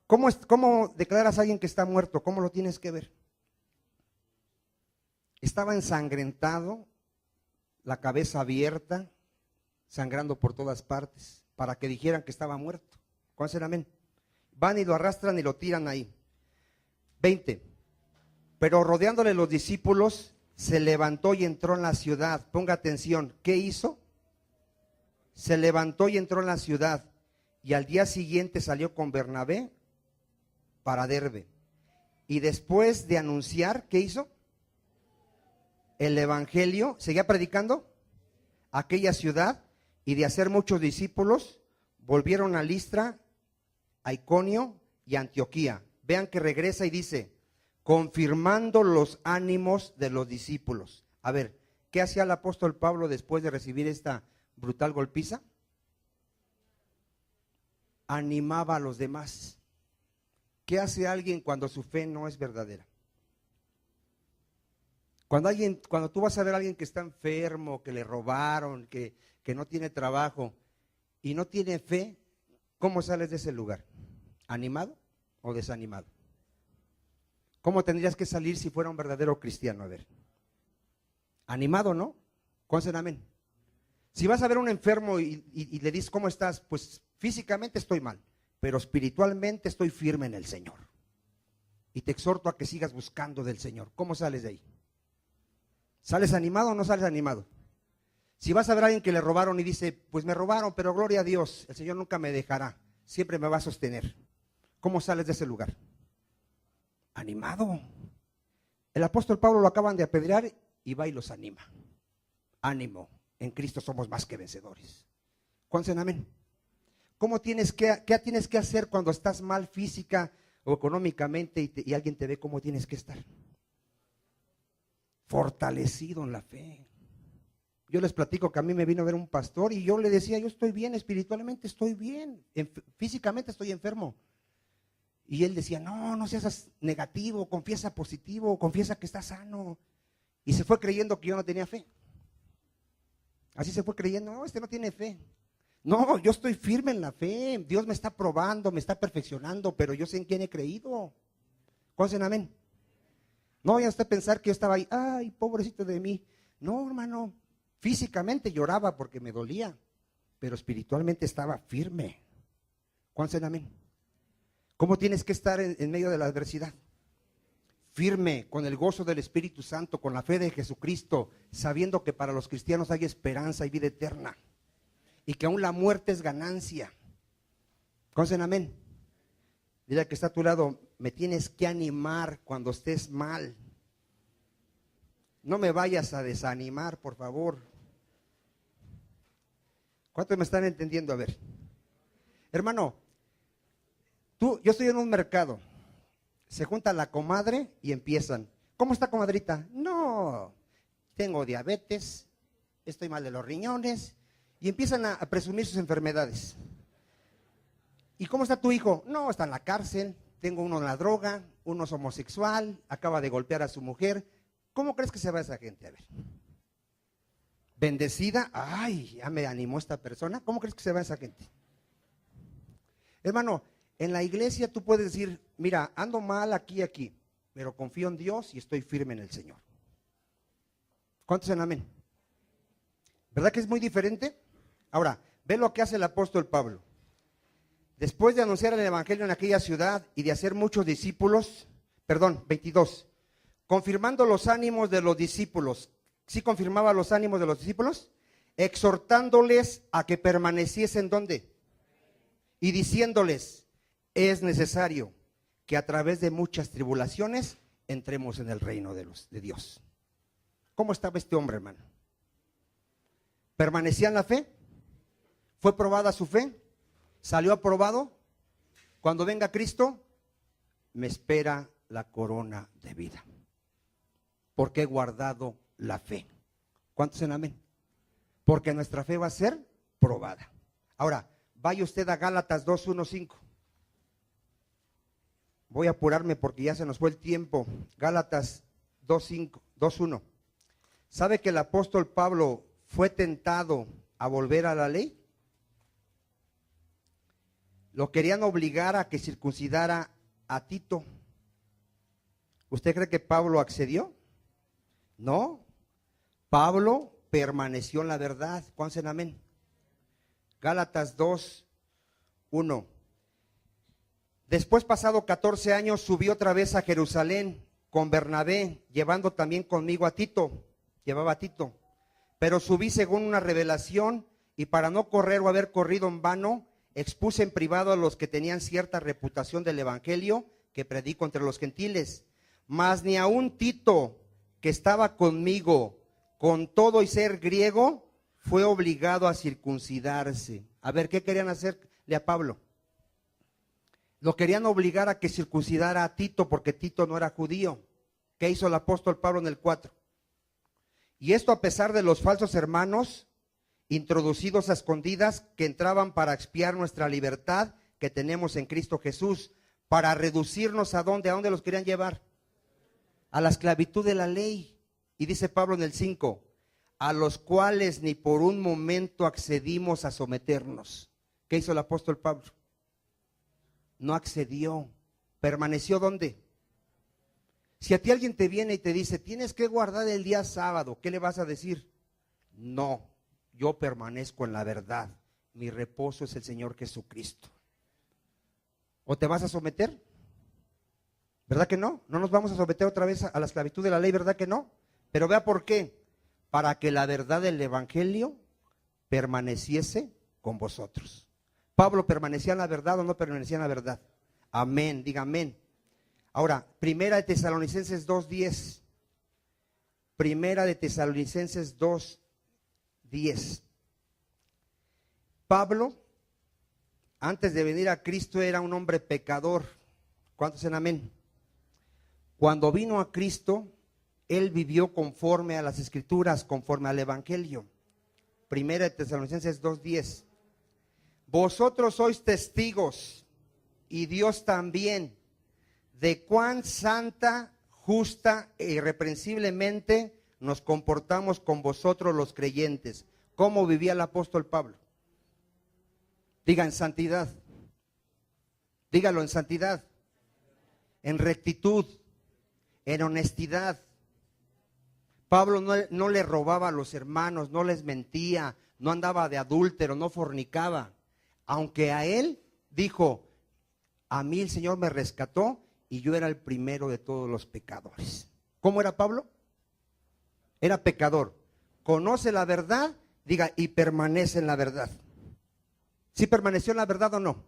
Speaker 1: ¿Cómo declaras a alguien que está muerto? ¿Cómo lo tienes que ver? Estaba ensangrentado, la cabeza abierta, sangrando por todas partes, para que dijeran que estaba muerto. ¿Cuántos dicen amén? Van y lo arrastran y lo tiran ahí. 20. Pero rodeándole los discípulos, se levantó y entró en la ciudad. Ponga atención, ¿qué hizo? se levantó y entró en la ciudad, y al día siguiente salió con Bernabé para Derbe. Y después de anunciar, ¿qué hizo? El evangelio, seguía predicando aquella ciudad, y de hacer muchos discípulos, volvieron a Listra, a Iconio y a Antioquía. Vean que regresa y dice, confirmando los ánimos de los discípulos. A ver, ¿qué hacía el apóstol Pablo después de recibir esta brutal golpiza? Animaba a los demás. ¿Qué hace alguien cuando su fe no es verdadera? Cuando tú vas a ver a alguien que está enfermo, que le robaron, que no tiene trabajo y no tiene fe, ¿cómo sales de ese lugar? ¿Animado o desanimado? ¿Cómo tendrías que salir si fuera un verdadero cristiano? A ver, animado, ¿no? ¿Cuántos amén? Si vas a ver a un enfermo y le dices, ¿cómo estás? Pues físicamente estoy mal, pero espiritualmente estoy firme en el Señor. Y te exhorto a que sigas buscando del Señor. ¿Cómo sales de ahí? ¿Sales animado o no sales animado? Si vas a ver a alguien que le robaron y dice, pues me robaron, pero gloria a Dios, el Señor nunca me dejará, siempre me va a sostener. ¿Cómo sales de ese lugar? Animado. El apóstol Pablo lo acaban de apedrear y va y los anima. Ánimo, en Cristo somos más que vencedores. ¿Cuántos dicen amén? ¿Qué tienes que hacer cuando estás mal física o económicamente y alguien te ve? ¿Cómo tienes que estar? Fortalecido en la fe. Yo les platico que a mí me vino a ver un pastor y yo le decía, yo estoy bien, espiritualmente estoy bien, físicamente estoy enfermo. Y él decía, no seas negativo, confiesa positivo, confiesa que estás sano. Y se fue creyendo que yo no tenía fe. Así se fue creyendo, no, no tiene fe. No, yo estoy firme en la fe, Dios me está probando, me está perfeccionando, pero yo sé en quién he creído. ¿Cuántos dicen amén? No vayan a pensar que yo estaba ahí, ay, pobrecito de mí. No, hermano, físicamente lloraba porque me dolía, pero espiritualmente estaba firme. ¿Cuántos dicen amén? ¿Cómo tienes que estar en medio de la adversidad? Firme, con el gozo del Espíritu Santo, con la fe de Jesucristo, sabiendo que para los cristianos hay esperanza y vida eterna, y que aún la muerte es ganancia. ¿Cuántos dicen amén? Dile al que está a tu lado, me tienes que animar cuando estés mal. No me vayas a desanimar, por favor. ¿Cuántos me están entendiendo? A ver, hermano, yo estoy en un mercado, se junta la comadre y empiezan, ¿cómo está, comadrita? No, tengo diabetes, estoy mal de los riñones, y empiezan a presumir sus enfermedades. ¿Y cómo está tu hijo? No, está en la cárcel, tengo uno en la droga, uno es homosexual, acaba de golpear a su mujer. ¿Cómo crees que se va esa gente? A ver, bendecida, ay, ya me animó esta persona. ¿Cómo crees que se va esa gente? Hermano, en la iglesia tú puedes decir, mira, ando mal aquí, pero confío en Dios y estoy firme en el Señor. ¿Cuántos dicen amén? ¿Verdad que es muy diferente? Ahora, ve lo que hace el apóstol Pablo. Después de anunciar el evangelio en aquella ciudad y de hacer muchos discípulos, 22, confirmando los ánimos de los discípulos. ¿Sí confirmaba los ánimos de los discípulos? Exhortándoles a que permaneciesen, ¿dónde? Y diciéndoles, es necesario que a través de muchas tribulaciones entremos en el reino de Dios. ¿Cómo estaba este hombre, hermano? ¿Permanecía en la fe? ¿Fue probada su fe? ¿Salió aprobado? Cuando venga Cristo, me espera la corona de vida, porque he guardado la fe. ¿Cuántos dicen amén? Porque nuestra fe va a ser probada. Ahora, vaya usted a Gálatas 2:1-5. Voy a apurarme porque ya se nos fue el tiempo. Gálatas 2:1. ¿Sabe que el apóstol Pablo fue tentado a volver a la ley? Lo querían obligar a que circuncidara a Tito. ¿Usted cree que Pablo accedió? No. Pablo permaneció en la verdad. ¿Cuántos dicen amén? Gálatas 2:1. Después, pasado 14 años, subí otra vez a Jerusalén con Bernabé, llevando también conmigo a Tito. Llevaba a Tito. Pero subí según una revelación y para no correr o haber corrido en vano, expuse en privado a los que tenían cierta reputación del evangelio que predico entre los gentiles. Mas ni aun Tito, que estaba conmigo, con todo y ser griego, fue obligado a circuncidarse. A ver, ¿qué querían hacerle a Pablo? Lo querían obligar a que circuncidara a Tito, porque Tito no era judío. ¿Qué hizo el apóstol Pablo en el 4? Y esto a pesar de los falsos hermanos introducidos a escondidas que entraban para expiar nuestra libertad que tenemos en Cristo Jesús, para reducirnos ¿a dónde? ¿A dónde los querían llevar? A la esclavitud de la ley. Y dice Pablo en el 5, a los cuales ni por un momento accedimos a someternos. ¿Qué hizo el apóstol Pablo? No accedió. ¿Permaneció dónde? Si a ti alguien te viene y te dice, tienes que guardar el día sábado, ¿qué le vas a decir? No, yo permanezco en la verdad. Mi reposo es el Señor Jesucristo. ¿O te vas a someter? ¿Verdad que no? No nos vamos a someter otra vez a la esclavitud de la ley, ¿verdad que no? Pero vea por qué. Para que la verdad del evangelio permaneciese con vosotros. ¿Pablo permanecía en la verdad o no permanecía en la verdad? Amén, diga amén. Ahora, Primera de Tesalonicenses 2:10. Primera de Tesalonicenses 2:10. Pablo, antes de venir a Cristo, era un hombre pecador. ¿Cuántos en amén? Cuando vino a Cristo, él vivió conforme a las Escrituras, conforme al Evangelio. Primera de Tesalonicenses 2:10. Vosotros sois testigos, y Dios también, de cuán santa, justa e irreprensiblemente nos comportamos con vosotros los creyentes. ¿Cómo vivía el apóstol Pablo? Diga en santidad. Dígalo en santidad. En rectitud. En honestidad. Pablo no le robaba a los hermanos, no les mentía, no andaba de adúltero, no fornicaba. Aunque a él dijo, a mí el Señor me rescató y yo era el primero de todos los pecadores. ¿Cómo era Pablo? Era pecador. Conoce la verdad, diga, y permanece en la verdad. ¿Sí permaneció en la verdad o no?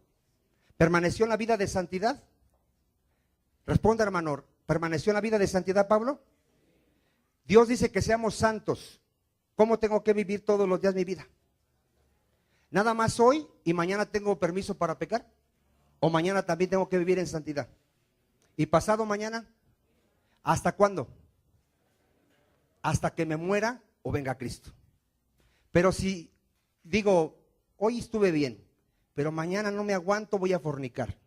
Speaker 1: ¿Permaneció en la vida de santidad? Responda, hermano, ¿permaneció en la vida de santidad Pablo? Dios dice que seamos santos. ¿Cómo tengo que vivir todos los días mi vida? ¿Nada más hoy y mañana tengo permiso para pecar? ¿O mañana también tengo que vivir en santidad? ¿Y pasado mañana? ¿Hasta cuándo? Hasta que me muera o venga Cristo. Pero si digo, hoy estuve bien, pero mañana no me aguanto, voy a fornicar,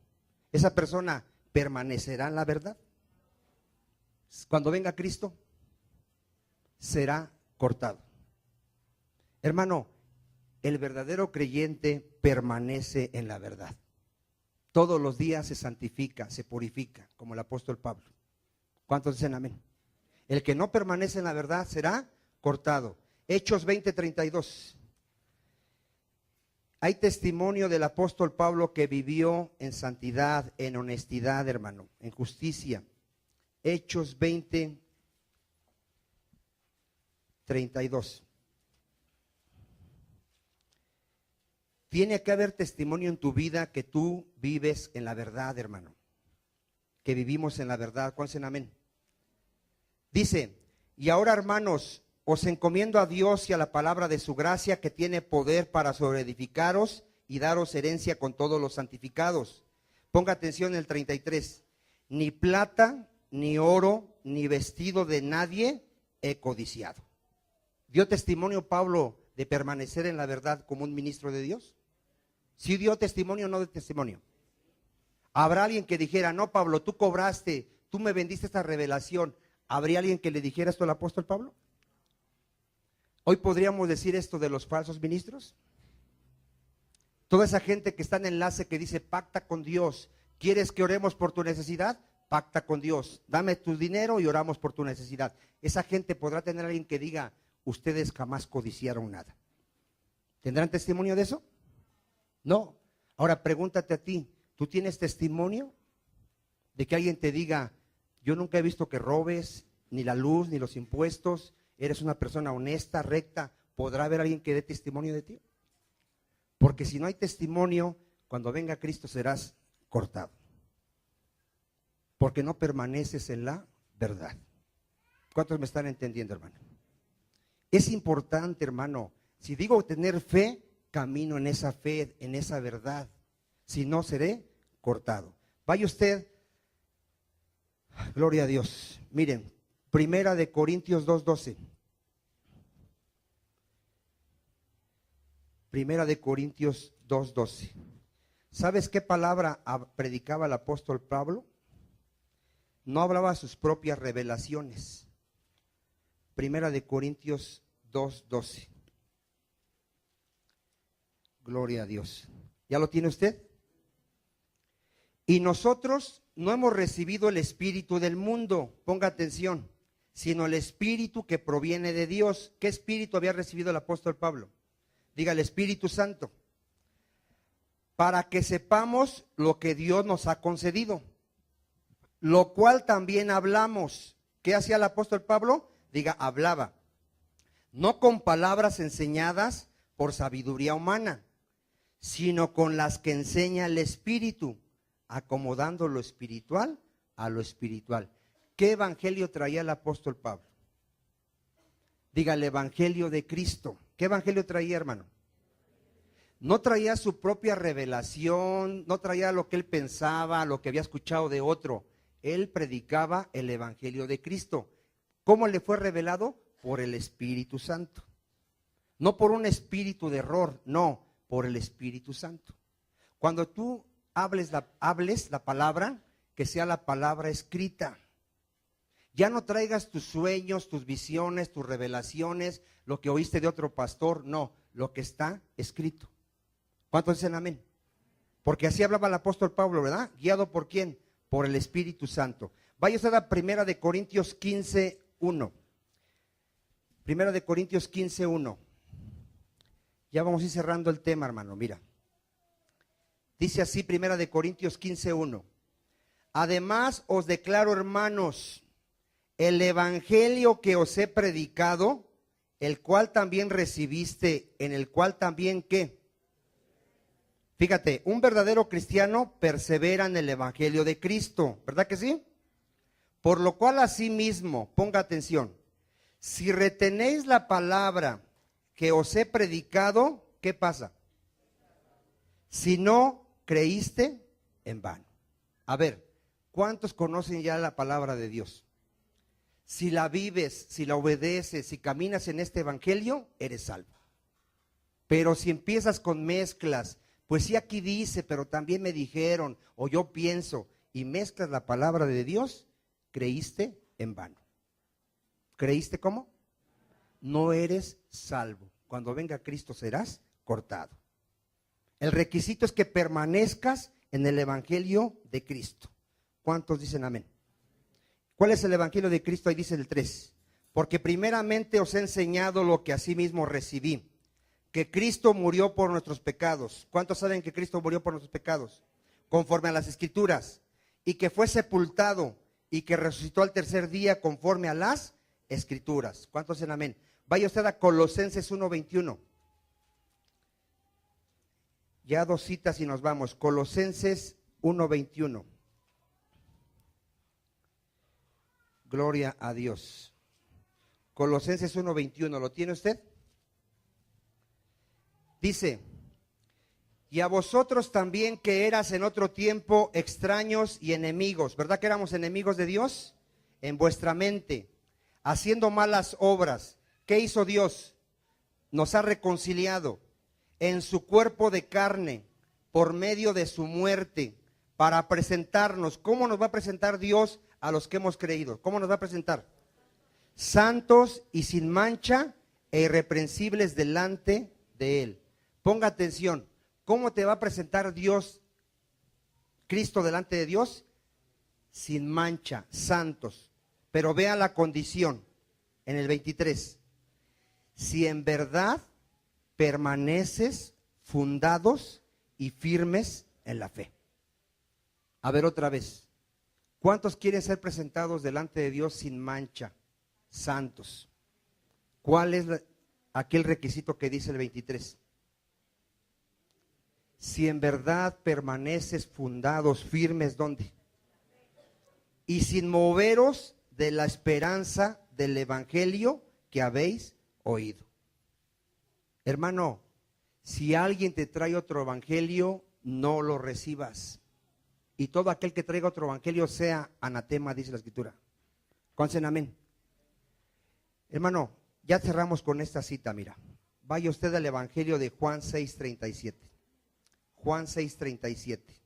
Speaker 1: ¿esa persona permanecerá en la verdad? Cuando venga Cristo, será cortado. Hermano, el verdadero creyente permanece en la verdad. Todos los días se santifica, se purifica, como el apóstol Pablo. ¿Cuántos dicen amén? El que no permanece en la verdad será cortado. Hechos 20:32. Hay testimonio del apóstol Pablo que vivió en santidad, en honestidad, hermano, en justicia. Hechos 20:32. Tiene que haber testimonio en tu vida que tú vives en la verdad, hermano. Que vivimos en la verdad. ¿Cuántos dicen amén? Dice, y ahora, hermanos, os encomiendo a Dios y a la palabra de su gracia, que tiene poder para sobreedificaros y daros herencia con todos los santificados. Ponga atención en el 33. Ni plata, ni oro, ni vestido de nadie he codiciado. ¿Dio testimonio Pablo de permanecer en la verdad como un ministro de Dios? ¿Sí dio testimonio o no de testimonio? ¿Habrá alguien que dijera, no, Pablo, tú cobraste, tú me vendiste esta revelación? ¿Habría alguien que le dijera esto al apóstol Pablo? Hoy podríamos decir esto de los falsos ministros. Toda esa gente que está en enlace que dice, pacta con Dios. ¿Quieres que oremos por tu necesidad? Pacta con Dios. Dame tu dinero y oramos por tu necesidad. Esa gente podrá tener a alguien que diga, ustedes jamás codiciaron nada. ¿Tendrán testimonio de eso? No. Ahora pregúntate a ti, ¿tú tienes testimonio de que alguien te diga, yo nunca he visto que robes, ni la luz, ni los impuestos, eres una persona honesta, recta? ¿Podrá haber alguien que dé testimonio de ti? Porque si no hay testimonio, cuando venga Cristo serás cortado. Porque no permaneces en la verdad. ¿Cuántos me están entendiendo, hermano? Es importante, hermano. Si digo tener fe, camino en esa fe, en esa verdad. Si no, seré cortado. Vaya usted, gloria a Dios. Miren, Primera de Corintios 2:12. Primera de Corintios 2:12. ¿Sabes qué palabra predicaba el apóstol Pablo? No hablaba sus propias revelaciones. Primera de Corintios 2:12. Gloria a Dios. ¿Ya lo tiene usted? Y nosotros no hemos recibido el espíritu del mundo, ponga atención, sino el espíritu que proviene de Dios. ¿Qué espíritu había recibido el apóstol Pablo? Diga, el Espíritu Santo. Para que sepamos lo que Dios nos ha concedido, lo cual también hablamos. ¿Qué hacía el apóstol Pablo? Diga, hablaba. No con palabras enseñadas por sabiduría humana, sino con las que enseña el Espíritu, acomodando lo espiritual a lo espiritual. ¿Qué evangelio traía el apóstol Pablo? Diga, el evangelio de Cristo. ¿Qué evangelio traía, hermano? No traía su propia revelación, no traía lo que él pensaba, lo que había escuchado de otro. Él predicaba el evangelio de Cristo. ¿Cómo le fue revelado? Por el Espíritu Santo. No por un espíritu de error, no, por el Espíritu Santo. Cuando tú hables la palabra, que sea la palabra escrita. Ya no traigas tus sueños, tus visiones, tus revelaciones, lo que oíste de otro pastor, no, lo que está escrito. ¿Cuántos dicen amén? Porque así hablaba el apóstol Pablo, ¿verdad? ¿Guiado por quién? Por el Espíritu Santo. Vaya usted a Primera de Corintios 15:1. Primera de Corintios 15:1. Ya vamos a ir cerrando el tema, hermano, mira. Dice así Primera de Corintios 15:1. Además os declaro, hermanos, el evangelio que os he predicado, el cual también recibiste, en el cual también, ¿qué? Fíjate, un verdadero cristiano persevera en el evangelio de Cristo, ¿verdad que sí? Por lo cual asimismo, ponga atención, si retenéis la palabra que os he predicado, ¿qué pasa? Si no creíste, en vano. A ver, ¿cuántos conocen ya la palabra de Dios? Si la vives, si la obedeces, si caminas en este evangelio, eres salvo. Pero si empiezas con mezclas, pues sí aquí dice, pero también me dijeron, o yo pienso, y mezclas la palabra de Dios, creíste en vano. ¿Creíste cómo? No eres salvo. Cuando venga Cristo serás cortado. El requisito es que permanezcas en el evangelio de Cristo. ¿Cuántos dicen amén? ¿Cuál es el evangelio de Cristo? Ahí dice el 3. Porque primeramente os he enseñado lo que asimismo recibí, que Cristo murió por nuestros pecados. ¿Cuántos saben que Cristo murió por nuestros pecados? Conforme a las Escrituras. Y que fue sepultado y que resucitó al tercer día conforme a las Escrituras. ¿Cuántos dicen amén? Vaya usted a Colosenses 1:21. Ya dos citas y nos vamos. Colosenses 1:21. Gloria a Dios. Colosenses 1:21, ¿lo tiene usted? Dice, y a vosotros también que eras en otro tiempo extraños y enemigos, ¿verdad que éramos enemigos de Dios? En vuestra mente, haciendo malas obras. ¿Qué hizo Dios? Nos ha reconciliado en su cuerpo de carne por medio de su muerte para presentarnos. ¿Cómo nos va a presentar Dios a los que hemos creído? ¿Cómo nos va a presentar? Santos y sin mancha e irreprensibles delante de Él. Ponga atención, ¿cómo te va a presentar Dios, Cristo delante de Dios? Sin mancha, santos. Pero vea la condición en el 23. Si en verdad permaneces fundados y firmes en la fe. A ver otra vez. ¿Cuántos quieren ser presentados delante de Dios sin mancha, santos? ¿Cuál es aquel requisito que dice el 23? si en verdad permaneces fundados, firmes, ¿dónde? Y sin moveros de la esperanza del evangelio que habéis oído. Hermano, si alguien te trae otro evangelio, no lo recibas. Y todo aquel que traiga otro evangelio sea anatema, dice la Escritura. ¿Cuántos dicen amén? Hermano, ya cerramos con esta cita, mira. Vaya usted al evangelio de Juan 6:37. Juan 6:37.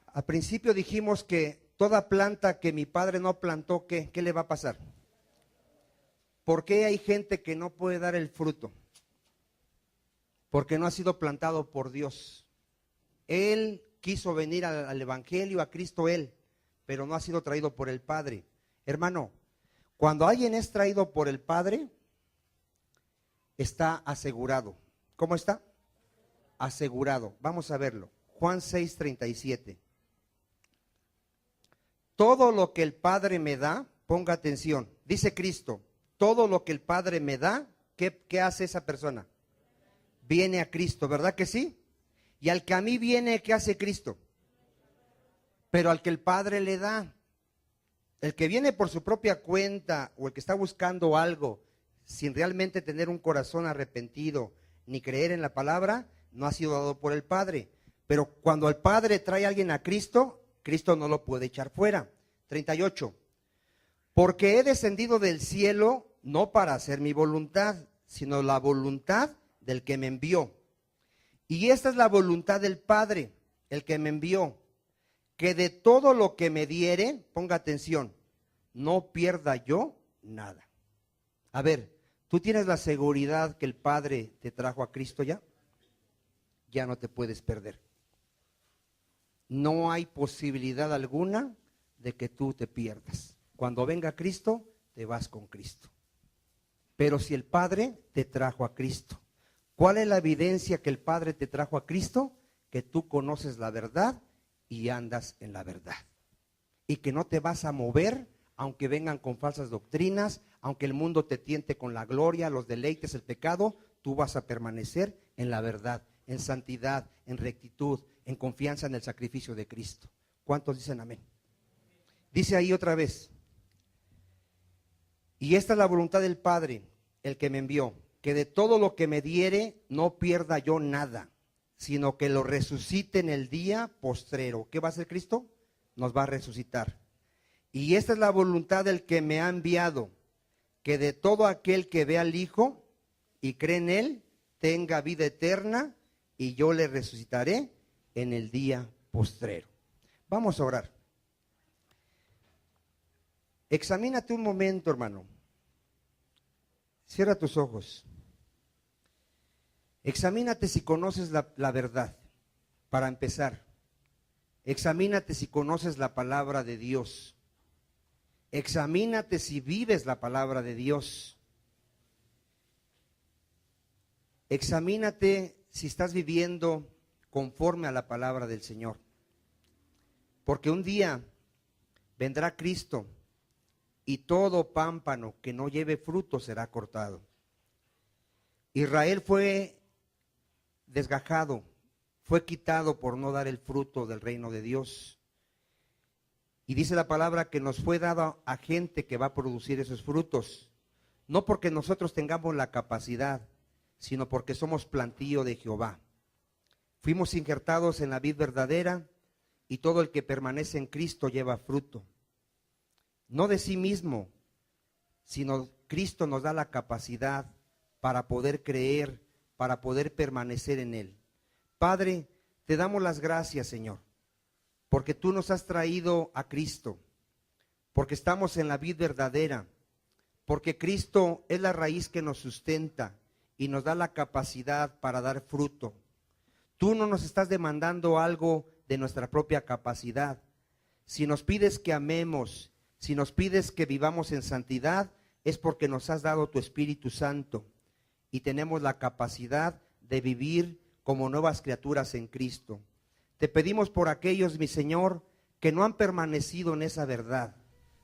Speaker 1: Al principio dijimos que toda planta que mi padre no plantó, ¿qué le va a pasar? ¿Por qué hay gente que no puede dar el fruto? Porque no ha sido plantado por Dios. Él quiso venir al evangelio, a Cristo él, pero no ha sido traído por el Padre. Hermano, cuando alguien es traído por el Padre, está asegurado. ¿Cómo está? Asegurado. Vamos a verlo. Juan 6:37. Todo lo que el Padre me da, ponga atención, dice Cristo, todo lo que el Padre me da, ¿qué hace esa persona? Viene a Cristo, ¿verdad que sí? Y al que a mí viene, ¿qué hace Cristo? Pero al que el Padre le da. El que viene por su propia cuenta o el que está buscando algo sin realmente tener un corazón arrepentido ni creer en la palabra, no ha sido dado por el Padre. Pero cuando el Padre trae a alguien a Cristo, Cristo no lo puede echar fuera. 38. Porque he descendido del cielo no para hacer mi voluntad, sino la voluntad del que me envió. Y esta es la voluntad del Padre, el que me envió, que de todo lo que me diere, ponga atención, no pierda yo nada. A ver, ¿tú tienes la seguridad que el Padre te trajo a Cristo ya? Ya no te puedes perder. No hay posibilidad alguna de que tú te pierdas. Cuando venga Cristo, te vas con Cristo. Pero si el Padre te trajo a Cristo, ¿cuál es la evidencia que el Padre te trajo a Cristo? Que tú conoces la verdad y andas en la verdad. Y que no te vas a mover, aunque vengan con falsas doctrinas, aunque el mundo te tiente con la gloria, los deleites, el pecado, tú vas a permanecer en la verdad, en santidad, en rectitud, en confianza en el sacrificio de Cristo. ¿Cuántos dicen amén? Dice ahí otra vez, y esta es la voluntad del Padre, el que me envió, que de todo lo que me diere no pierda yo nada, sino que lo resucite en el día postrero. ¿Qué va a hacer Cristo? Nos va a resucitar. Y esta es la voluntad del que me ha enviado, que de todo aquel que ve al Hijo y cree en Él, tenga vida eterna, y yo le resucitaré en el día postrero. Vamos a orar. Examínate un momento, hermano. Cierra tus ojos. Examínate si conoces la verdad, para empezar. Examínate si conoces la palabra de Dios. Examínate si vives la palabra de Dios. Examínate si estás viviendo conforme a la palabra del Señor. Porque un día vendrá Cristo y todo pámpano que no lleve fruto será cortado. Israel fue desgajado, fue quitado por no dar el fruto del reino de Dios. Y dice la palabra que nos fue dado a gente que va a producir esos frutos, no porque nosotros tengamos la capacidad, sino porque somos plantío de Jehová. Fuimos injertados en la vid verdadera, y todo el que permanece en Cristo lleva fruto. No de sí mismo, sino Cristo nos da la capacidad para poder creer, para poder permanecer en Él. Padre, te damos las gracias, Señor, porque tú nos has traído a Cristo, porque estamos en la vid verdadera, porque Cristo es la raíz que nos sustenta y nos da la capacidad para dar fruto. Tú no nos estás demandando algo de nuestra propia capacidad. Si nos pides que amemos, si nos pides que vivamos en santidad, es porque nos has dado tu Espíritu Santo y tenemos la capacidad de vivir como nuevas criaturas en Cristo. Te pedimos por aquellos, mi Señor, que no han permanecido en esa verdad,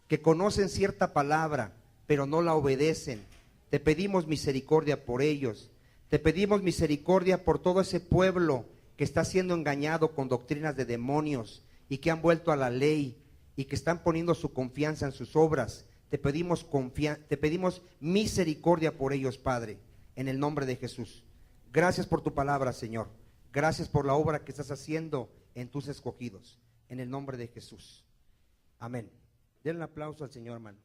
Speaker 1: que conocen cierta palabra, pero no la obedecen. Te pedimos misericordia por ellos. Te pedimos misericordia por todo ese pueblo que está siendo engañado con doctrinas de demonios y que han vuelto a la ley y que están poniendo su confianza en sus obras. Te pedimos misericordia por ellos, Padre, en el nombre de Jesús. Gracias por tu palabra, Señor. Gracias por la obra que estás haciendo en tus escogidos, en el nombre de Jesús. Amén. Denle un aplauso al Señor, hermano.